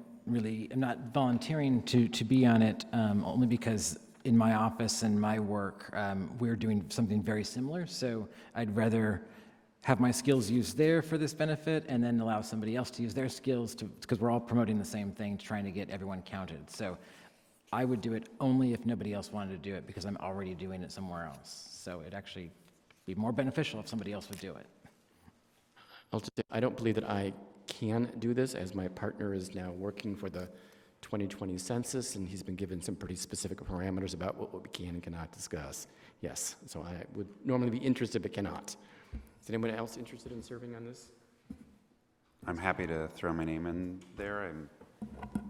not volunteering to be on it only because in my office and my work, we're doing something very similar, so I'd rather have my skills used there for this benefit and then allow somebody else to use their skills because we're all promoting the same thing, trying to get everyone counted. So I would do it only if nobody else wanted to do it because I'm already doing it somewhere else. So it'd actually be more beneficial if somebody else would do it. I don't believe that I can do this, as my partner is now working for the 2020 census, and he's been given some pretty specific parameters about what we can and cannot discuss. Yes, so I would normally be interested but cannot. Is anyone else interested in serving on this? I'm happy to throw my name in there. I'm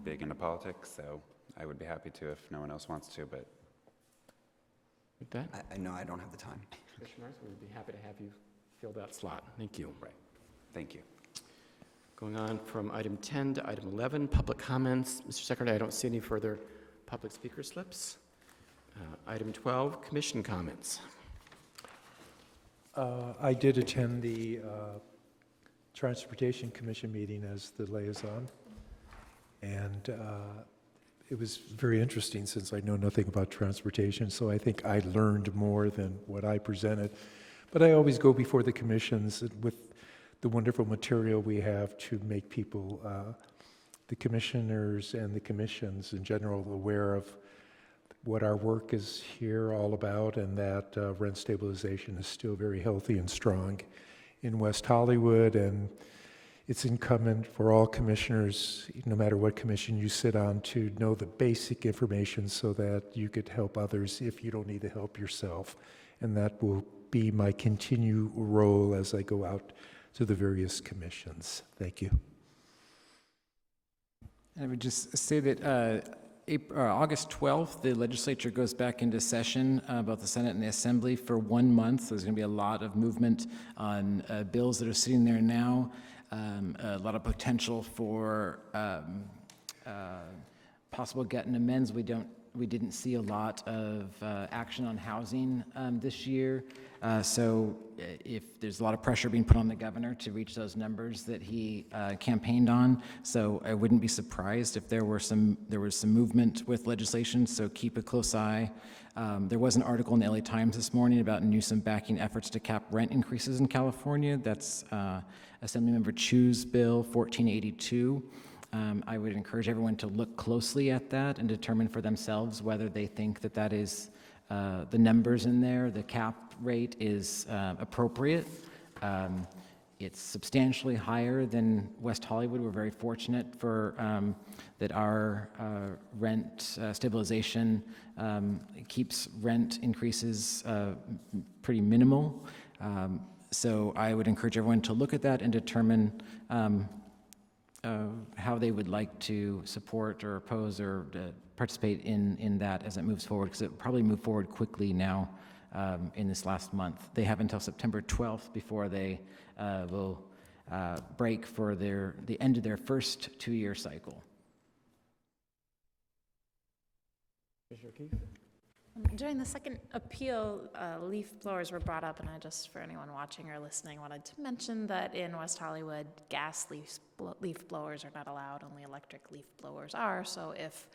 big into politics, so I would be happy to if no one else wants to, but. With that, I know I don't have the time. Commissioners, we would be happy to have you fill that slot. Thank you. Right. Thank you. Going on from item 10 to item 11, public comments. Mr. Secretary, I don't see any further public speaker slips. Item 12, commission comments. I did attend the Transportation Commission meeting as the liaison, and it was very interesting since I know nothing about transportation, so I think I learned more than what I presented. But I always go before the commissions with the wonderful material we have to make people, the commissioners and the commissions in general, aware of what our work is here all about, and that rent stabilization is still very healthy and strong in West Hollywood. And it's incumbent for all commissioners, no matter what commission you sit on, to know the basic information so that you could help others if you don't need the help yourself. And that will be my continued role as I go out to the various commissions. Thank you. I would just say that August 12th, the legislature goes back into session, both the Senate and the Assembly, for 1 month. There's going to be a lot of movement on bills that are sitting there now, a lot of potential for possible get and amends. We didn't see a lot of action on housing this year. So if there's a lot of pressure being put on the governor to reach those numbers that he campaigned on, so I wouldn't be surprised if there was some movement with legislation. So keep a close eye. There was an article in the LA Times this morning about Newsom backing efforts to cap rent increases in California. That's Assemblymember Chu's bill 1482. I would encourage everyone to look closely at that and determine for themselves whether they think that that is the numbers in there, the cap rate is appropriate. It's substantially higher than West Hollywood. We're very fortunate for that our rent stabilization keeps rent increases pretty minimal. So I would encourage everyone to look at that and determine how they would like to support or oppose or participate in that as it moves forward, because it will probably move forward quickly now in this last month. They have until September 12th before they will break for the end of their first 2-year cycle. Commissioner Keefe? During the second appeal, leaf blowers were brought up, and I just, for anyone watching or listening, wanted to mention that in West Hollywood, gas leaf blowers are not allowed, only electric leaf blowers are. So if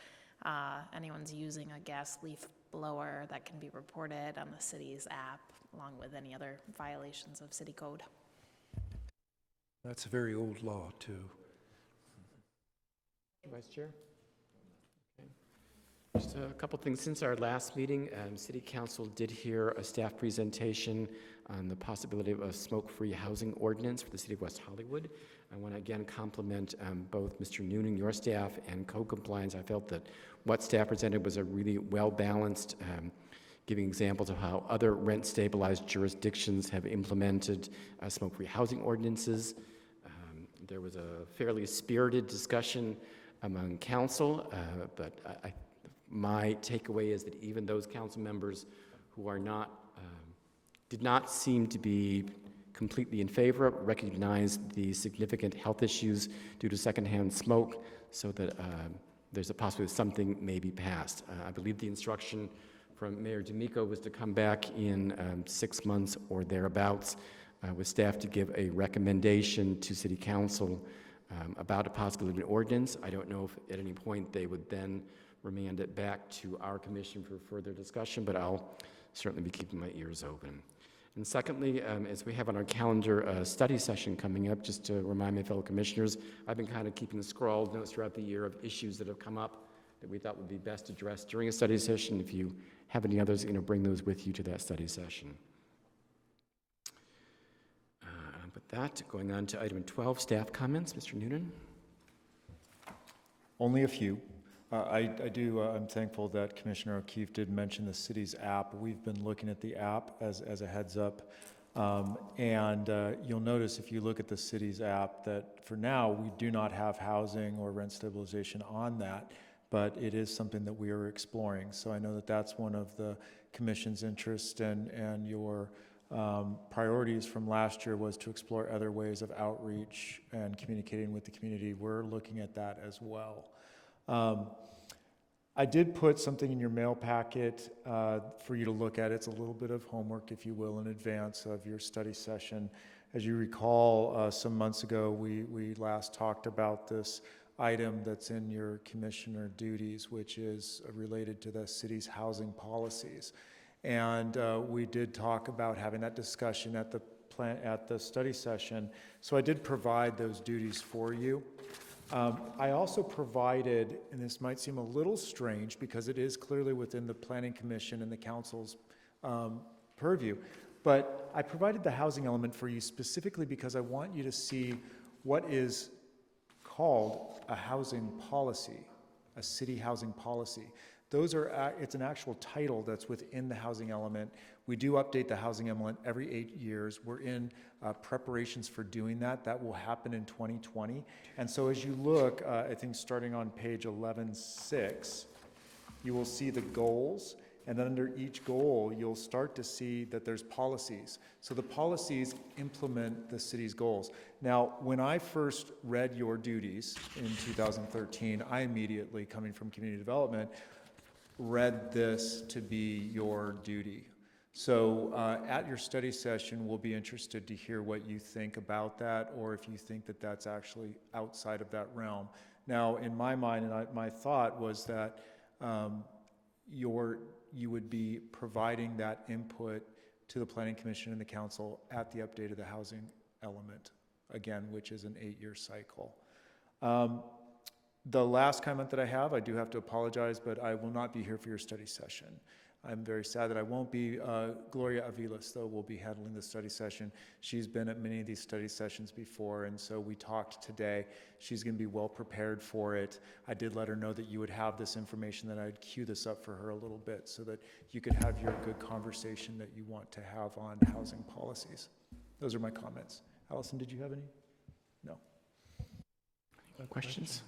anyone's using a gas leaf blower, that can be reported on the city's app, along with any other violations of city code. That's a very old law, too. Vice Chair? Just a couple things. Since our last meeting, City Council did hear a staff presentation on the possibility of a smoke-free housing ordinance for the city of West Hollywood. I want to again compliment both Mr. Noonan, your staff, and Code Compliance. I felt that what staff presented was a really well-balanced, giving examples of how other rent-stabilized jurisdictions have implemented smoke-free housing ordinances. There was a fairly spirited discussion among council, but my takeaway is that even those council members who are not, did not seem to be completely in favor, recognize the significant health issues due to secondhand smoke, so that there's a possibility something may be passed. I believe the instruction from Mayor D'Amico was to come back in 6 months or thereabouts with staff to give a recommendation to City Council about a possibility of an ordinance. I don't know if at any point they would then remand it back to our commission for further discussion, but I'll certainly be keeping my ears open. And secondly, as we have on our calendar a study session coming up, just to remind my fellow commissioners, I've been kind of keeping the scrawled notes throughout the year of issues that have come up that we thought would be best addressed during a study session. If you have any others, bring those with you to that study session. With that, going on to item 12, staff comments. Mr. Noonan? Only a few. I'm thankful that Commissioner O'Keefe did mention the city's app. We've been looking at the app as a heads up. You'll notice if you look at the city's app that for now we do not have housing or rent stabilization on that, but it is something that we are exploring. So I know that that's one of the commission's interests, and your priorities from last year was to explore other ways of outreach and communicating with the community. We're looking at that as well. I did put something in your mail packet for you to look at. It's a little bit of homework, if you will, in advance of your study session. As you recall, some months ago, we last talked about this item that's in your commissioner duties, which is related to the city's housing policies. And we did talk about having that discussion at the study session. So I did provide those duties for you. I also provided, and this might seem a little strange because it is clearly within the Planning Commission and the Council's purview, but I provided the housing element for you specifically because I want you to see what is called a housing policy, a city housing policy. Those are, it's an actual title that's within the housing element. We do update the housing element every 8 years. We're in preparations for doing that. That will happen in 2020. And so as you look, I think starting on page 11.6, you will see the goals. And then under each goal, you'll start to see that there's policies. So the policies implement the city's goals. Now, when I first read your duties in 2013, I immediately, coming from community development, read this to be your duty. So at your study session, we'll be interested to hear what you think about that, or if you think that that's actually outside of that realm. Now, in my mind, and my thought was that you would be providing that input to the Planning Commission and the Council at the update of the housing element, again, which is an 8-year cycle. The last comment that I have, I do have to apologize, but I will not be here for your study session. I'm very sad that I won't be. Gloria Aviles, though, will be handling the study session. She's been at many of these study sessions before, and so we talked today. She's going to be well prepared for it. I did let her know that you would have this information, that I'd queue this up for her a little bit so that you could have your good conversation that you want to have on housing policies. Those are my comments. Allison, did you have any? No. Questions?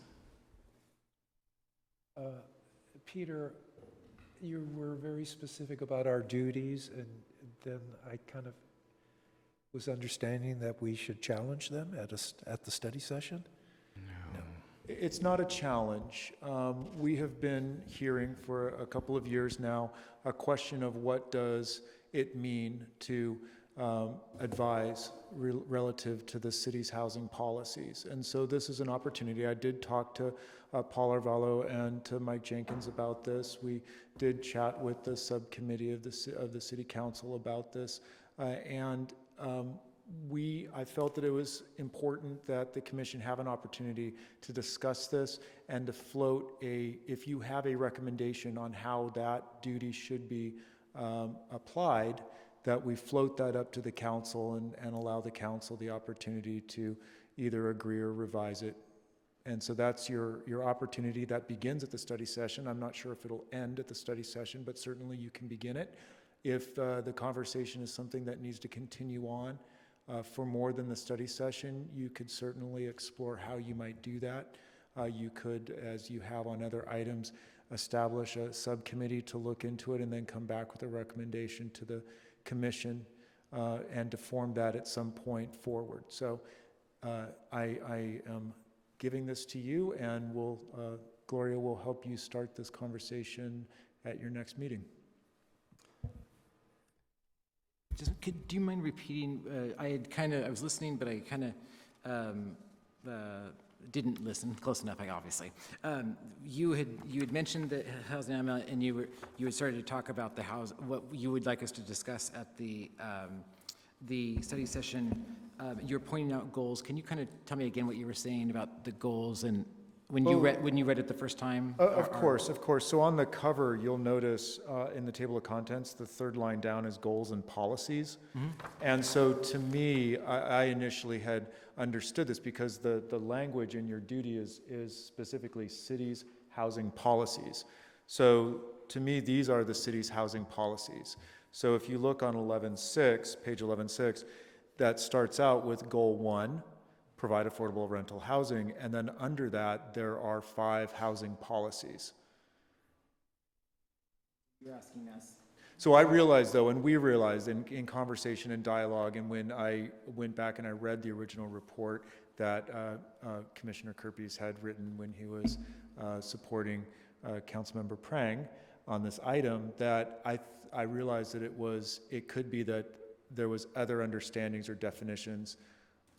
Peter, you were very specific about our duties, and then I kind of was understanding that we should challenge them at the study session? No. It's not a challenge. We have been hearing for a couple of years now a question of what does it mean to advise relative to the city's housing policies. And so this is an opportunity. I did talk to Paul Arvallo and to Mike Jenkins about this. We did chat with the subcommittee of the City Council about this. I felt that it was important that the commission have an opportunity to discuss this and to float if you have a recommendation on how that duty should be applied, that we float that up to the council and allow the council the opportunity to either agree or revise it. And so that's your opportunity. That begins at the study session. I'm not sure if it'll end at the study session, but certainly you can begin it. If the conversation is something that needs to continue on for more than the study session, you could certainly explore how you might do that. You could, as you have on other items, establish a subcommittee to look into it and then come back with a recommendation to the commission and to form that at some point forward. So I am giving this to you, and Gloria will help you start this conversation at your next meeting. Do you mind repeating? I was listening, but I kind of didn't listen close enough. Obviously, you had mentioned the housing element, and you had started to talk about what you would like us to discuss at the study session. You're pointing out goals. Can you kind of tell me again what you were saying about the goals and when you read it the first time? Of course. So on the cover, you'll notice in the table of contents, the third line down is goals and policies. Mm-hmm. And so to me, I initially had understood this because the language in your duty is specifically cities' housing policies. So to me, these are the city's housing policies. So if you look on page 11.6, that starts out with goal 1, provide affordable rental housing, and then under that, there are 5 housing policies. You're asking us. So I realized, though, and we realized in conversation and dialogue, and when I went back and I read the original report that Commissioner Kerpes had written when he was supporting Councilmember Prang on this item, that I realized that it could be that there was other understandings or definitions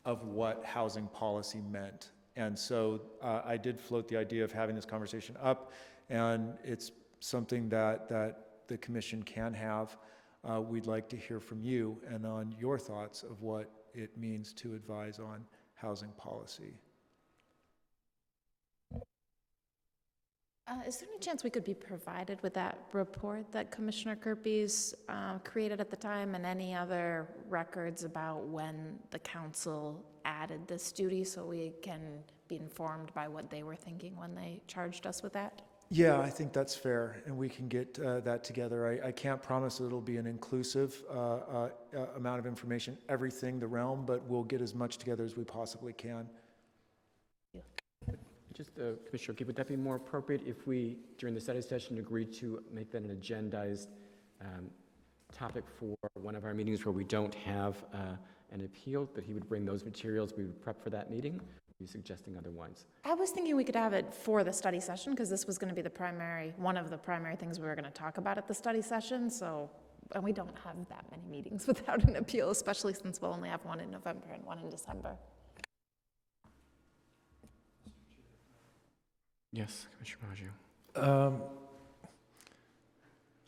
of what housing policy meant. And so I did float the idea of having this conversation up, and it's something that the commission can have. We'd like to hear from you and on your thoughts of what it means to advise on housing policy. Is there any chance we could be provided with that report that Commissioner Kirby's created at the time, and any other records about when the council added this duty, so we can be informed by what they were thinking when they charged us with that? Yeah, I think that's fair, and we can get that together. I can't promise that it'll be an inclusive amount of information, everything, the realm, but we'll get as much together as we possibly can. Just, Commissioner Key, would that be more appropriate if we, during the study session, agreed to make that an agendized topic for one of our meetings where we don't have an appeal, but he would bring those materials, we would prep for that meeting? Are you suggesting otherwise? I was thinking we could have it for the study session, because this was going to be one of the primary things we were going to talk about at the study session, and we don't have that many meetings without an appeal, especially since we'll only have one in November and one in December. Yes, Commissioner Maggio.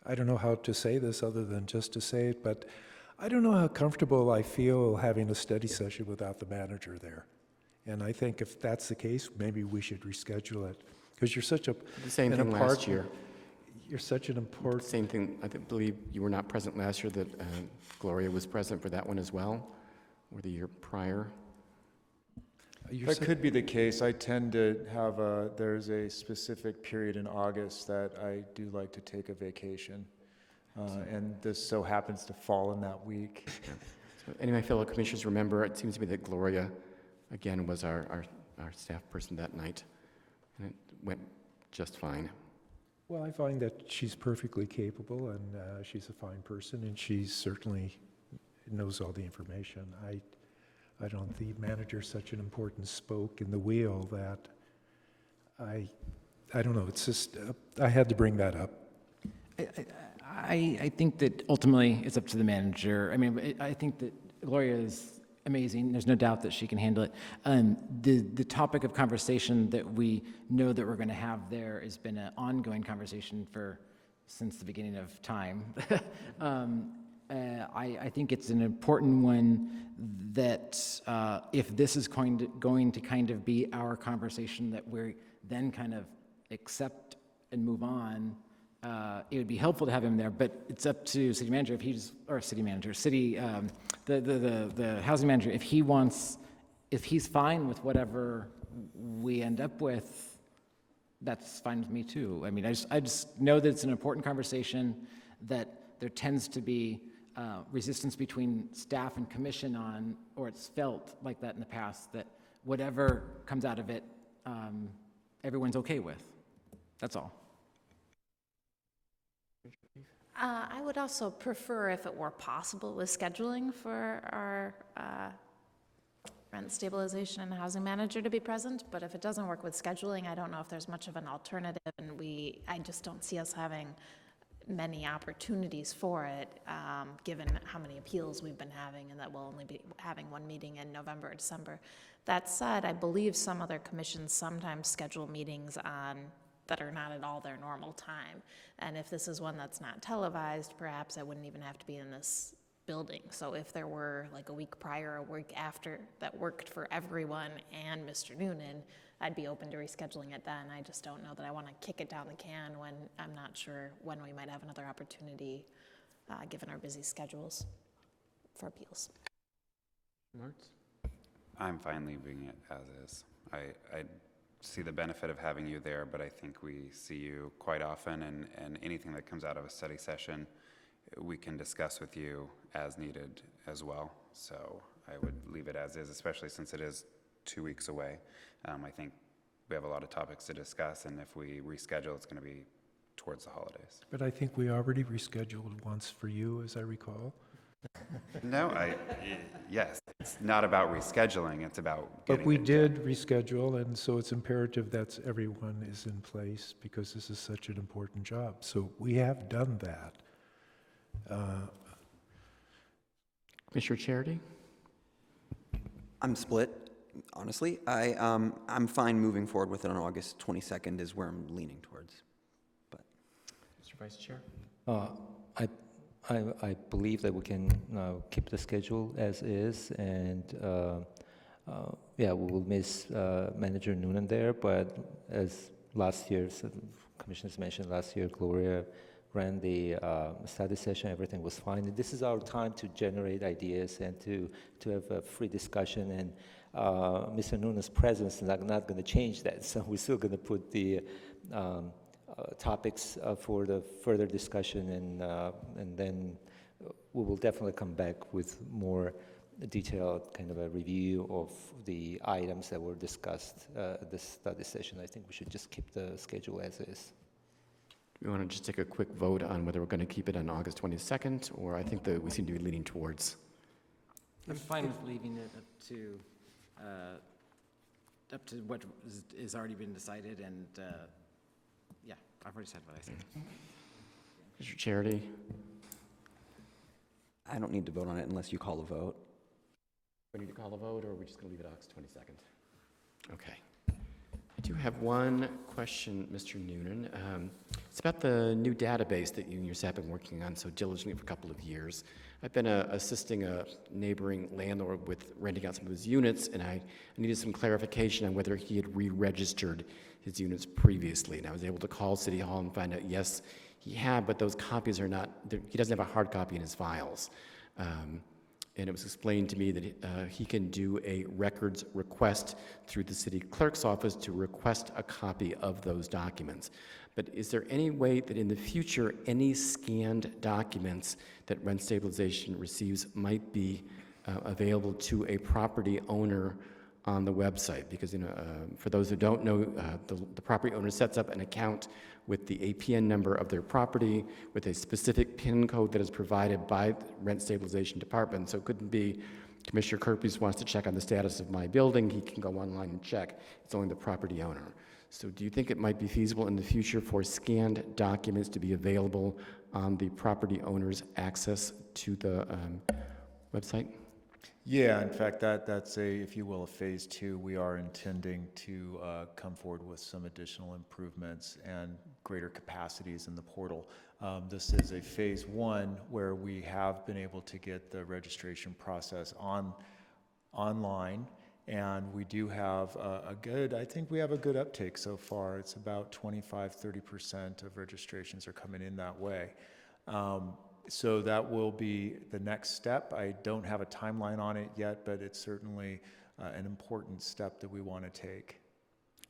I don't know how to say this other than just to say it, but I don't know how comfortable I feel having a study session without the manager there. And I think if that's the case, maybe we should reschedule it, because you're such a The same an thing last important- year. You're such an important. Same thing, I believe you were not present last year, that Gloria was present for that one as well, or the year prior. That could be the case. I tend to have there's a specific period in August that I do like to take a vacation. And this so happens to fall in that week. So any of my fellow commissioners remember, it seems to me that Gloria, again, was our staff person that night, and it went just fine. Well, I find that she's perfectly capable, and she's a fine person, and she certainly knows all the information. I don't think the manager's such an important spoke in the wheel that I don't know, it's just, I had to bring that up. I think that ultimately it's up to the manager. I mean, I think that Gloria is amazing. There's no doubt that she can handle it. The topic of conversation that we know that we're going to have there has been an ongoing conversation since the beginning of time. I think it's an important one that if this is going to kind of be our conversation that we then kind of accept and move on, it would be helpful to have him there, but it's up to city manager if he's, or city manager, the housing manager, if he's fine with whatever we end up with, that's fine with me too. I mean, I just know that it's an important conversation, that there tends to be resistance between staff and commission on, or it's felt like that in the past, that whatever comes out of it, everyone's okay with. That's all. I would also prefer, if it were possible, with scheduling for our rent stabilization and housing manager to be present, but if it doesn't work with scheduling, I don't know if there's much of an alternative, and I just don't see us having many opportunities for it, given how many appeals we've been having, and that we'll only be having one meeting in November or December. That said, I believe some other commissions sometimes schedule meetings that are not at all their normal time. And if this is one that's not televised, perhaps I wouldn't even have to be in this building. So if there were like a week prior or a week after that worked for everyone and Mr. Noonan, I'd be open to rescheduling it then. I just don't know that I want to kick it down the can when I'm not sure when we might have another opportunity, given our busy schedules for appeals. Martz? I'm fine leaving it as is. I see the benefit of having you there, but I think we see you quite often, and anything that comes out of a study session, we can discuss with you as needed as well. So I would leave it as is, especially since it is 2 weeks away. I think we have a lot of topics to discuss, and if we reschedule, it's going to be towards the holidays. But I think we already rescheduled once for you, as I recall. No, yes, it's not about rescheduling, it's about getting But we it did reschedule, and so it's imperative that everyone is in place, because this is such an important job. So we have done that. Commissioner Charity? I'm split, honestly. I'm fine moving forward with it on August 22nd is where I'm leaning towards. But Mr. Vice Chair? I believe that we can keep the schedule as is, and yeah, we will miss Manager Noonan there, but as last year, commissioners mentioned last year, Gloria ran the study session, everything was fine. And this is our time to generate ideas and to have a free discussion. And Mr. Nuna's presence is not going to change that. So we're still going to put the topics for the further discussion, and then we will definitely come back with more detailed kind of a review of the items that were discussed at this study session. I think we should just keep the schedule as is. We want to just take a quick vote on whether we're going to keep it on August 22nd, or I think that we seem to be leaning towards. I'm fine with leaving it up to what is already been decided, and yeah, I've already said what I said. Mr. Charity? I don't need to vote on it unless you call a vote. We need to call a vote, or are we just going to leave it August 22nd? Okay. I do have one question, Mr. Noonan. It's about the new database that you and your staff have been working on so diligently for a couple of years. I've been assisting a neighboring landlord with renting out some of his units, and I needed some clarification on whether he had re-registered his units previously. And I was able to call City Hall and find out, yes, he had, but those copies are not, he doesn't have a hard copy in his files. And it was explained to me that he can do a records request through the city clerk's office to request a copy of those documents. But is there any way that in the future, any scanned documents that rent stabilization receives might be available to a property owner on the website? Because for those who don't know, the property owner sets up an account with the APN number of their property with a specific PIN code that is provided by the Rent Stabilization Department. So it couldn't be Commissioner Kirkby wants to check on the status of my building, he can go online and check. It's only the property owner. So do you think it might be feasible in the future for scanned documents to be available on the property owner's access to the website? Yeah, in fact, that's if you will, a phase 2. We are intending to come forward with some additional improvements and greater capacities in the portal. This is a phase 1 where we have been able to get the registration process online, and we do have I think we have a good uptake so far. It's about 25-30% of registrations are coming in that way. So that will be the next step. I don't have a timeline on it yet, but it's certainly an important step that we want to take.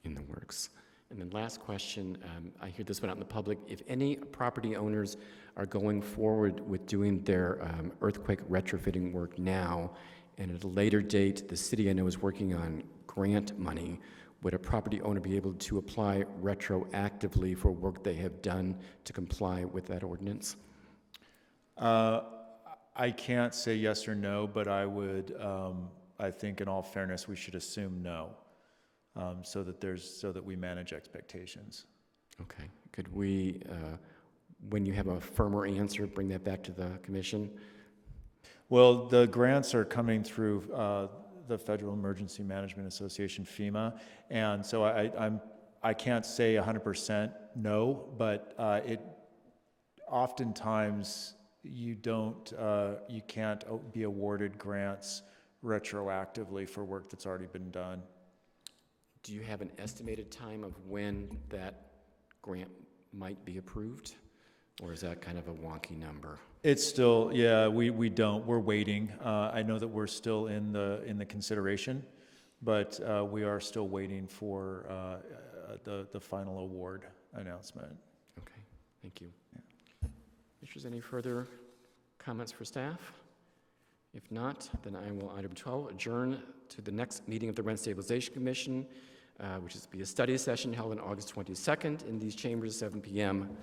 In the works. And then last question, I hear this one out in the public. If any property owners are going forward with doing their earthquake retrofitting work now, and at a later date, the city I know is working on grant money, would a property owner be able to apply retroactively for work they have done to comply with that ordinance? I can't say yes or no, but I would, I think in all fairness, we should assume no, so that we manage expectations. Okay. Could we, when you have a firmer answer, bring that back to the commission? Well, the grants are coming through the Federal Emergency Management Association, FEMA, and so I can't say 100% no, but it oftentimes you can't be awarded grants retroactively for work that's already been done. Do you have an estimated time of when that grant might be approved? Or is that kind of a wonky number? It's still, yeah, we don't. We're waiting. I know that we're still in the consideration, but we are still waiting for the final award announcement. Okay, thank you. Yeah. Commissioners, any further comments for staff? If not, then I will, item 12, adjourn to the next meeting of the Rent Stabilization Commission, which is to be a study session held on August 22nd in these chambers, 7 p.m.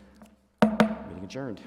Meeting adjourned.